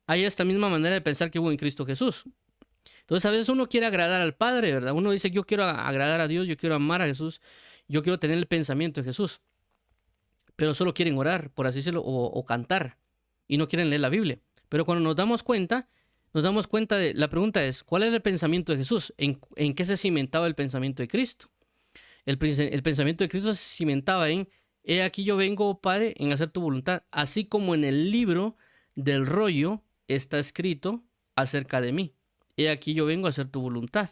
hay esta misma manera de pensar que hubo en Cristo Jesús. Entonces a veces uno quiere agradar al Padre, ¿verdad? Uno dice, yo quiero agradar a Dios, yo quiero amar a Jesús, yo quiero tener el pensamiento de Jesús, pero solo quieren orar, por así decirlo, o cantar, y no quieren leer la Biblia. Pero cuando nos damos cuenta de, la pregunta es, ¿cuál era el pensamiento de Jesús? ¿En qué se cimentaba el pensamiento de Cristo? El pensamiento de Cristo se cimentaba en, he aquí yo vengo, oh Padre, en hacer tu voluntad, así como en el libro del rollo está escrito acerca de mí. He aquí yo vengo a hacer tu voluntad.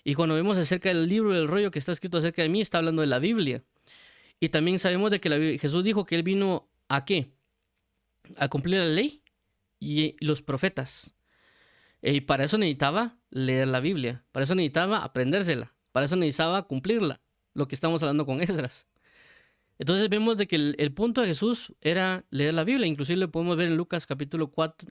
Y cuando vemos acerca del libro del rollo que está escrito acerca de mí, está hablando de la Biblia. Y también sabemos de que Jesús dijo que él vino ¿a qué? A cumplir la ley y los profetas. Y para eso necesitaba leer la Biblia, para eso necesitaba aprendérsela, para eso necesitaba cumplirla, lo que estamos hablando con Esdras. Entonces vemos de que el punto de Jesús era leer la Biblia. Inclusive lo podemos ver en Lucas capítulo 4,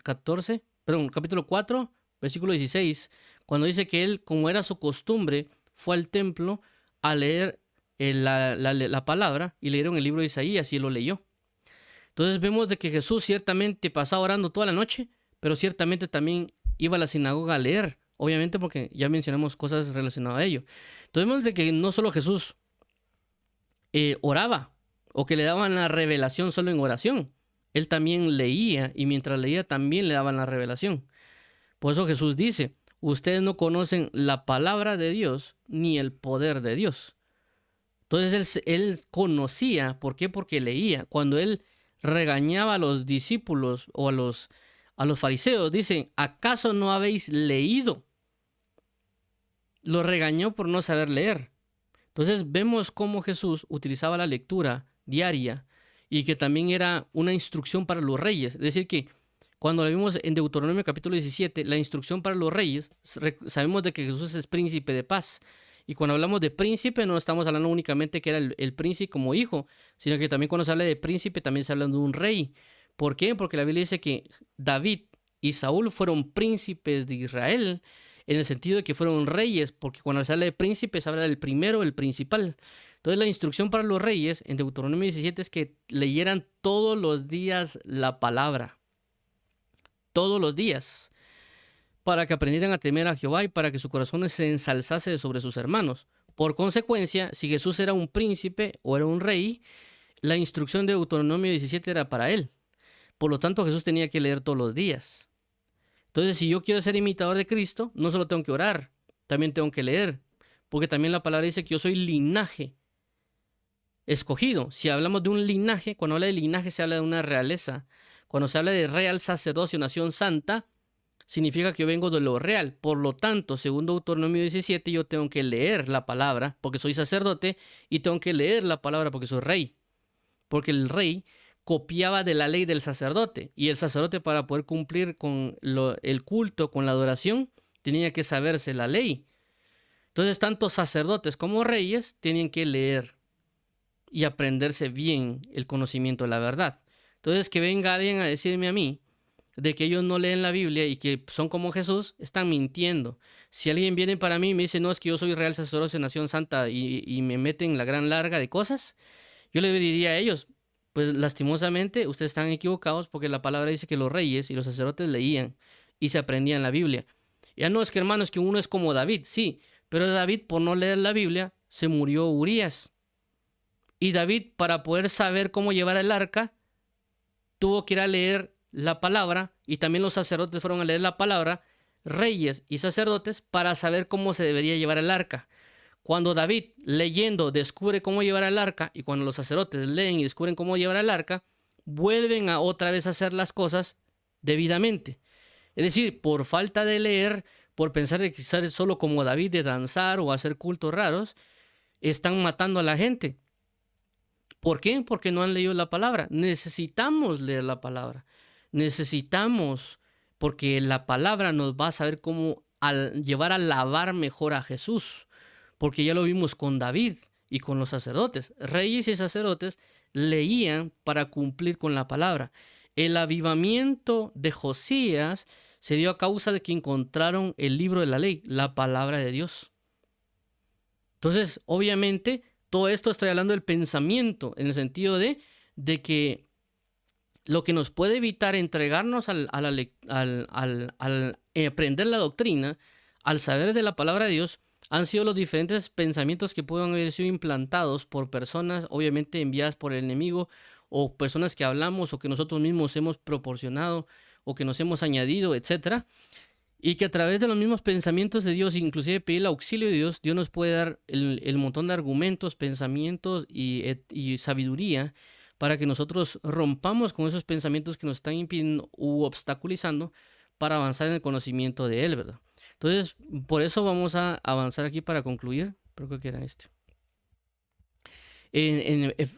versículo 16, cuando dice que él, como era su costumbre, fue al templo a leer la palabra, y leyeron el libro de Isaías y él lo leyó. Entonces vemos de que Jesús ciertamente pasaba orando toda la noche, pero ciertamente también iba a la sinagoga a leer, obviamente porque ya mencionamos cosas relacionadas a ello. Entonces vemos de que no solo Jesús oraba, o que le daban la revelación solo en oración. Él también leía, y mientras leía también le daban la revelación. Por eso Jesús dice, ustedes no conocen la palabra de Dios ni el poder de Dios. Entonces él conocía, ¿por qué? Porque leía. Cuando él regañaba a los discípulos o a los fariseos, dicen, ¿acaso no habéis leído? Los regañó por no saber leer. Entonces vemos cómo Jesús utilizaba la lectura diaria y que también era una instrucción para los reyes. Es decir, que cuando la vimos en Deuteronomio capítulo 17, la instrucción para los reyes, sabemos de que Jesús es príncipe de paz. Y cuando hablamos de príncipe, no estamos hablando únicamente que era el príncipe como hijo, sino que también cuando se habla de príncipe, también se habla de un rey. ¿Por qué? Porque la Biblia dice que David y Saúl fueron príncipes de Israel, en el sentido de que fueron reyes, porque cuando se habla de príncipe, se habla del primero, el principal. Entonces la instrucción para los reyes en Deuteronomio 17 es que leyeran todos los días la palabra. Todos los días, para que aprendieran a temer a Jehová y para que su corazón se ensalzase sobre sus hermanos. Por consecuencia, si Jesús era un príncipe o era un rey, la instrucción de Deuteronomio 17 era para él. Por lo tanto, Jesús tenía que leer todos los días. Entonces, si yo quiero ser imitador de Cristo, no solo tengo que orar, también tengo que leer, porque también la palabra dice que yo soy linaje escogido. Si hablamos de un linaje, cuando habla de linaje se habla de una realeza. Cuando se habla de real sacerdocio, nación santa, significa que yo vengo de lo real. Por lo tanto, según Deuteronomio 17, yo tengo que leer la palabra porque soy sacerdote y tengo que leer la palabra porque soy rey. Porque el rey copiaba de la ley del sacerdote y el sacerdote, para poder cumplir con el culto, con la adoración, tenía que saberse la ley. Entonces, tanto sacerdotes como reyes tienen que leer y aprenderse bien el conocimiento de la verdad. Entonces, que venga alguien a decirme a mí de que ellos no leen la Biblia y que son como Jesús, están mintiendo. Si alguien viene para mí y me dice, no, es que yo soy real sacerdote de nación santa y me meten la gran larga de cosas, yo le diría a ellos, pues lastimosamente ustedes están equivocados, porque la palabra dice que los reyes y los sacerdotes leían y se aprendían la Biblia. Ya no, es que hermanos, que uno es como David, sí, pero David, por no leer la Biblia, se murió Urías. Y David, para poder saber cómo llevar el arca, tuvo que ir a leer la palabra, y también los sacerdotes fueron a leer la palabra, reyes y sacerdotes, para saber cómo se debería llevar el arca. Cuando David, leyendo, descubre cómo llevar el arca, y cuando los sacerdotes leen y descubren cómo llevar el arca, vuelven a otra vez a hacer las cosas debidamente. Es decir, por falta de leer, por pensar de ser solo como David, de danzar o hacer cultos raros, están matando a la gente. ¿Por qué? Porque no han leído la palabra. Necesitamos leer la palabra. Necesitamos, porque la palabra nos va a saber cómo llevar a alabar mejor a Jesús. Porque ya lo vimos con David y con los sacerdotes. Reyes y sacerdotes leían para cumplir con la palabra. El avivamiento de Josías se dio a causa de que encontraron el libro de la ley, la palabra de Dios. Entonces, obviamente, todo esto estoy hablando del pensamiento, en el sentido de que lo que nos puede evitar entregarnos al aprender la doctrina, al saber de la palabra de Dios, han sido los diferentes pensamientos que pueden haber sido implantados por personas, obviamente enviadas por el enemigo, o personas que hablamos o que nosotros mismos hemos proporcionado o que nos hemos añadido, etcétera. Y que a través de los mismos pensamientos de Dios, inclusive pedir el auxilio de Dios, Dios nos puede dar el montón de argumentos, pensamientos y sabiduría para que nosotros rompamos con esos pensamientos que nos están impidiendo u obstaculizando para avanzar en el conocimiento de Él, ¿verdad? Entonces, por eso vamos a avanzar aquí para concluir. Creo que era este.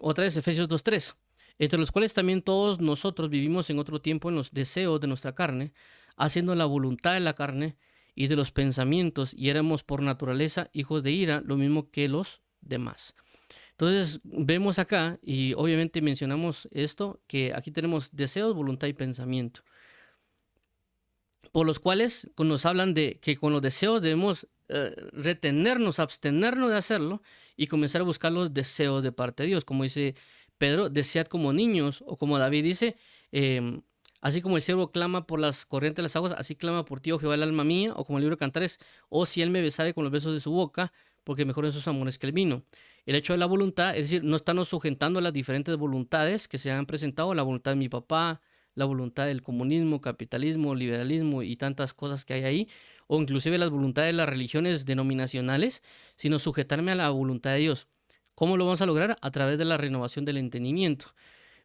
Otra vez, Efesios 2:3. Entre los cuales también todos nosotros vivimos en otro tiempo en los deseos de nuestra carne, haciendo la voluntad de la carne y de los pensamientos, y éramos por naturaleza hijos de ira, lo mismo que los demás. Entonces vemos acá, y obviamente mencionamos esto, que aquí tenemos deseos, voluntad y pensamiento, por los cuales nos hablan de que con los deseos debemos retenernos, abstenernos de hacerlo y comenzar a buscar los deseos de parte de Dios. Como dice Pedro, desead como niños, o como David dice, así como el siervo clama por las corrientes de las aguas, así clama por ti, oh Jehová, el alma mía. O como el libro de Cantares, oh si él me besare con los besos de su boca, porque mejor en sus amores que el vino. El hecho de la voluntad, es decir, no estarnos sujetando a las diferentes voluntades que se han presentado, la voluntad de mi papá, la voluntad del comunismo, capitalismo, liberalismo y tantas cosas que hay ahí, o inclusive las voluntades de las religiones denominacionales, sino sujetarme a la voluntad de Dios. ¿Cómo lo vamos a lograr? A través de la renovación del entendimiento.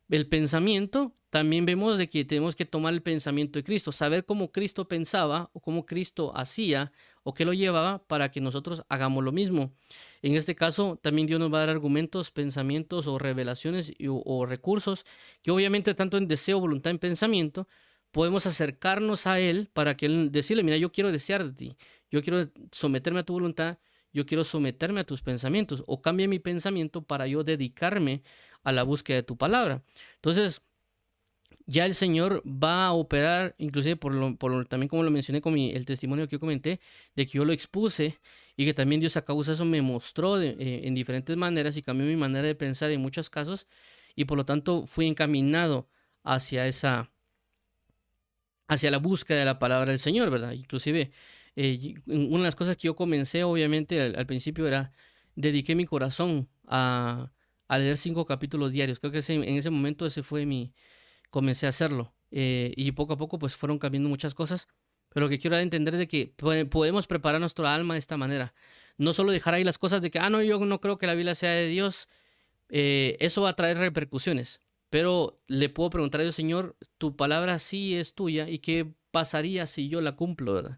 El pensamiento, también vemos de que tenemos que tomar el pensamiento de Cristo, saber cómo Cristo pensaba o cómo Cristo hacía o qué lo llevaba para que nosotros hagamos lo mismo. En este caso, también Dios nos va a dar argumentos, pensamientos o revelaciones o recursos que obviamente tanto en deseo, voluntad, en pensamiento, podemos acercarnos a Él para que Él decirle, mira, yo quiero desear de ti, yo quiero someterme a tu voluntad, yo quiero someterme a tus pensamientos, o cambia mi pensamiento para yo dedicarme a la búsqueda de tu palabra. Entonces, ya el Señor va a operar, inclusive también como lo mencioné con el testimonio que yo comenté, de que yo lo expuse y que también Dios a causa de eso me mostró en diferentes maneras y cambió mi manera de pensar en muchos casos y por lo tanto fui encaminado hacia hacia la búsqueda de la palabra del Señor, ¿verdad? Inclusive, una de las cosas que yo comencé, obviamente, al principio era, dediqué mi corazón a leer 5 capítulos diarios. Creo que en ese momento ese fue comencé a hacerlo. Y poco a poco, pues, fueron cambiando muchas cosas. Pero lo que quiero dar a entender es de que podemos preparar nuestra alma de esta manera. No solo dejar ahí las cosas de que, no, yo no creo que la Biblia sea de Dios, eso va a traer repercusiones. Pero le puedo preguntar a Dios, Señor, tu palabra sí es tuya y qué pasaría si yo la cumplo, ¿verdad?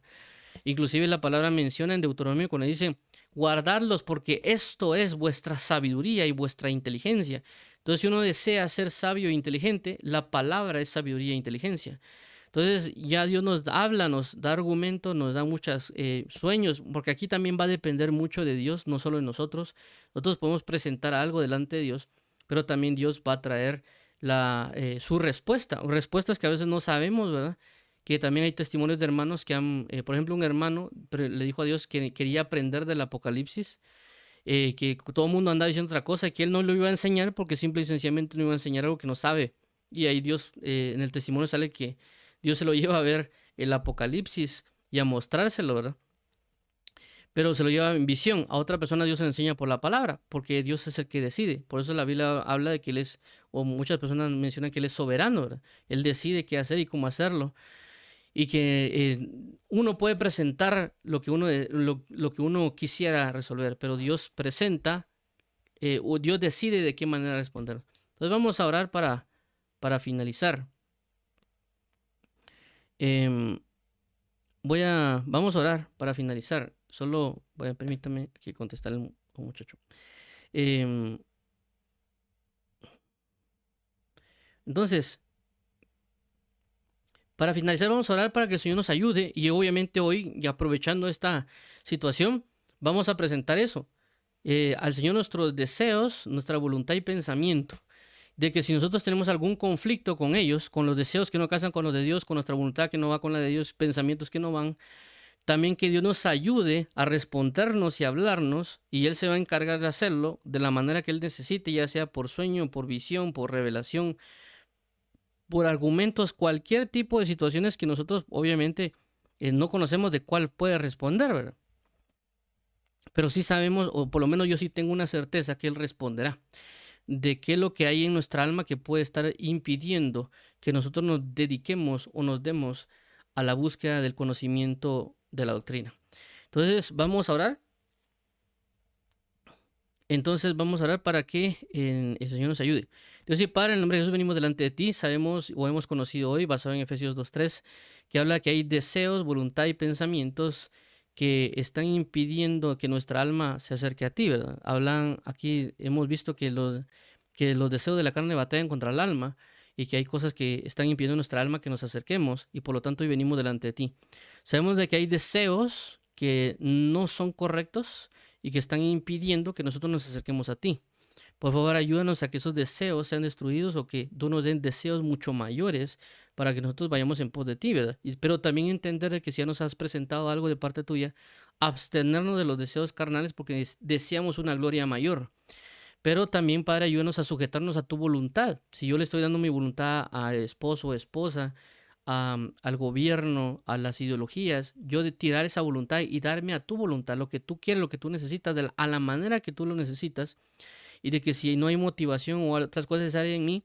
Inclusive la palabra menciona en Deuteronomio cuando dice, guardadlos porque esto es vuestra sabiduría y vuestra inteligencia. Entonces, si uno desea ser sabio e inteligente, la palabra es sabiduría e inteligencia. Entonces, ya Dios nos habla, nos da argumentos, nos da muchos sueños, porque aquí también va a depender mucho de Dios, no solo de nosotros. Nosotros podemos presentar algo delante de Dios, pero también Dios va a traer su respuesta, o respuestas que a veces no sabemos, ¿verdad? Que también hay testimonios de hermanos que por ejemplo, un hermano le dijo a Dios que quería aprender del Apocalipsis, que todo el mundo andaba diciendo otra cosa, que él no lo iba a enseñar porque simple y sencillamente no iba a enseñar algo que no sabe. Y ahí Dios, en el testimonio sale que Dios se lo lleva a ver el Apocalipsis y a mostrárselo, ¿verdad? Pero se lo lleva en visión. A otra persona Dios se le enseña por la palabra, porque Dios es el que decide. Por eso la Biblia habla de que Él es, o muchas personas mencionan que Él es soberano, ¿verdad? Él decide qué hacer y cómo hacerlo. Y que uno puede presentar lo que uno quisiera resolver, pero Dios presenta, o Dios decide de qué manera responder. Entonces vamos a orar para finalizar. Em, vamos a orar para finalizar. Solo, permítame que contestar al muchacho. Em, entonces, para finalizar, vamos a orar para que el Señor nos ayude y obviamente hoy, y aprovechando esta situación, vamos a presentar eso. Al Señor nuestros deseos, nuestra voluntad y pensamiento, de que si nosotros tenemos algún conflicto con ellos, con los deseos que no casan con los de Dios, con nuestra voluntad que no va con la de Dios, pensamientos que no van, también que Dios nos ayude a respondernos y hablarnos, y Él se va a encargar de hacerlo de la manera que Él necesite, ya sea por sueño, por visión, por revelación, por argumentos, cualquier tipo de situaciones que nosotros obviamente no conocemos de cuál puede responder, ¿verdad? Pero sí sabemos, o por lo menos yo sí tengo una certeza que Él responderá de qué es lo que hay en nuestra alma que puede estar impidiendo que nosotros nos dediquemos o nos demos a la búsqueda del conocimiento de la doctrina. Entonces, vamos a orar. Entonces, vamos a orar para que el Señor nos ayude. Dios y Padre, en el nombre de Jesús venimos delante de ti. Sabemos o hemos conocido hoy, basado en Efesios 2:3, que habla que hay deseos, voluntad y pensamientos que están impidiendo que nuestra alma se acerque a ti, ¿verdad? Hablan, aquí hemos visto que los deseos de la carne batallan contra el alma y que hay cosas que están impidiendo nuestra alma que nos acerquemos y por lo tanto hoy venimos delante de ti. Sabemos de que hay deseos que no son correctos y que están impidiendo que nosotros nos acerquemos a ti. Por favor, ayúdanos a que esos deseos sean destruidos o que tú nos den deseos mucho mayores para que nosotros vayamos en pos de ti, ¿verdad? Pero también entender que si ya nos has presentado algo de parte tuya, abstenernos de los deseos carnales porque deseamos una gloria mayor. Pero también, Padre, ayúdanos a sujetarnos a tu voluntad. Si yo le estoy dando mi voluntad a esposo o esposa, al gobierno, a las ideologías, yo de tirar esa voluntad y darme a tu voluntad, lo que tú quieres, lo que tú necesitas, a la manera que tú lo necesitas, y de que si no hay motivación o otras cosas necesarias en mí,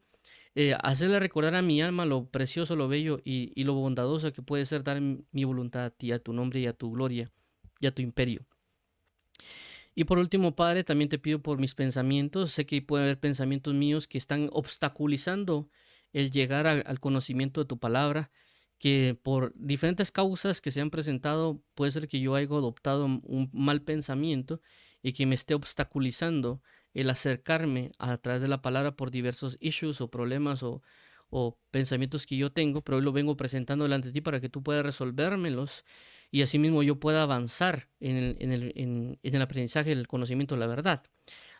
hacerle recordar a mi alma lo precioso, lo bello y lo bondadoso que puede ser dar mi voluntad a ti, a tu nombre y a tu gloria y a tu imperio. Y por último, Padre, también te pido por mis pensamientos. Sé que puede haber pensamientos míos que están obstaculizando el llegar al conocimiento de tu palabra, que por diferentes causas que se han presentado, puede ser que yo haya adoptado un mal pensamiento y que me esté obstaculizando el acercarme a través de la palabra por diversos issues o problemas o pensamientos que yo tengo, pero hoy lo vengo presentando delante de ti para que tú puedas resolvérmelos y asimismo yo pueda avanzar en el aprendizaje, el conocimiento de la verdad.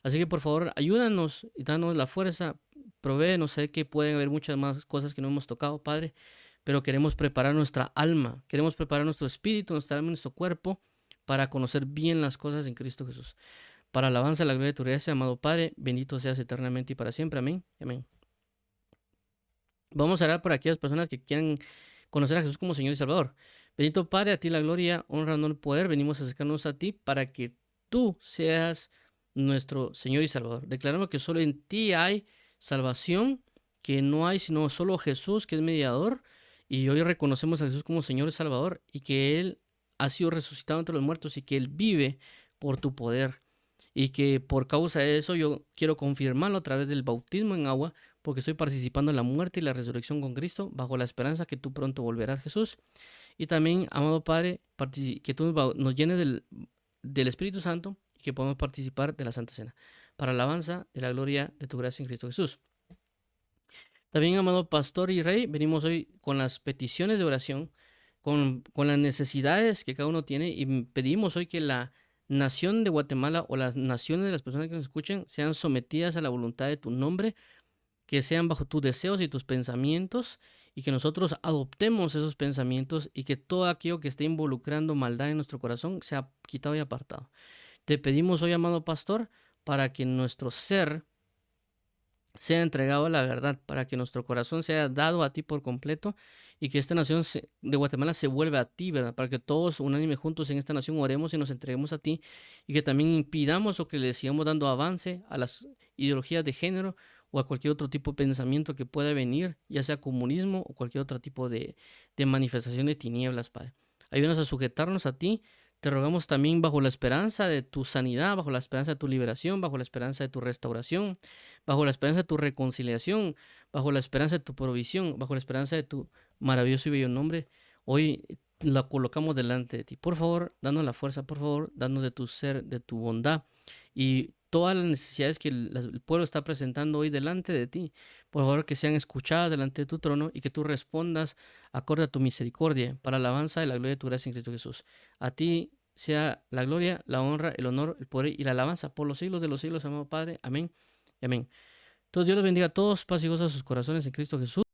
Así que por favor, ayúdanos y danos la fuerza, provéenos. Sé que pueden haber muchas más cosas que no hemos tocado, Padre, pero queremos preparar nuestra alma, queremos preparar nuestro espíritu, nuestra alma y nuestro cuerpo para conocer bien las cosas en Cristo Jesús. Para alabanza, la gloria de tu gracia, amado Padre, bendito seas eternamente y para siempre. Amén. Amén. Vamos a orar por aquellas personas que quieran conocer a Jesús como Señor y Salvador. Bendito Padre, a ti la gloria, honra, honor y poder. Venimos a acercarnos a ti para que tú seas nuestro Señor y Salvador. Declaramos que solo en ti hay salvación, que no hay sino solo Jesús, que es mediador. Y hoy reconocemos a Jesús como Señor y Salvador y que Él ha sido resucitado entre los muertos y que Él vive por tu poder. Y que por causa de eso yo quiero confirmarlo a través del bautismo en agua, porque estoy participando en la muerte y la resurrección con Cristo, bajo la esperanza que tú pronto volverás, Jesús. Y también, amado Padre, que tú nos llenes del Espíritu Santo y que podamos participar de la Santa Cena, para alabanza de la gloria de tu gracia en Cristo Jesús. También, amado Pastor y Rey, venimos hoy con las peticiones de oración, con las necesidades que cada uno tiene y pedimos hoy que la nación de Guatemala o las naciones de las personas que nos escuchen sean sometidas a la voluntad de tu nombre, que sean bajo tus deseos y tus pensamientos y que nosotros adoptemos esos pensamientos y que todo aquello que esté involucrando maldad en nuestro corazón sea quitado y apartado. Te pedimos hoy, amado pastor, para que nuestro ser sea entregado a la verdad, para que nuestro corazón sea dado a ti por completo y que esta nación de Guatemala se vuelva a ti, ¿verdad? Para que todos unánime juntos en esta nación oremos y nos entreguemos a ti y que también impidamos o que le sigamos dando avance a las ideologías de género o a cualquier otro tipo de pensamiento que pueda venir, ya sea comunismo o cualquier otro tipo de manifestación de tinieblas, Padre. Ayúdanos a sujetarnos a ti. Te rogamos también bajo la esperanza de tu sanidad, bajo la esperanza de tu liberación, bajo la esperanza de tu restauración, bajo la esperanza de tu reconciliación, bajo la esperanza de tu provisión, bajo la esperanza de tu maravilloso y bello nombre. Hoy la colocamos delante de ti. Por favor, danos la fuerza, por favor, danos de tu ser, de tu bondad y todas las necesidades que el pueblo está presentando hoy delante de ti. Por favor, que sean escuchadas delante de tu trono y que tú respondas acorde a tu misericordia para la alabanza y la gloria de tu gracia en Cristo Jesús. A ti sea la gloria, la honra, el honor, el poder y la alabanza por los siglos de los siglos, amado Padre. Amén y amén. Entonces Dios los bendiga a todos, paz y gozo a sus corazones en Cristo Jesús.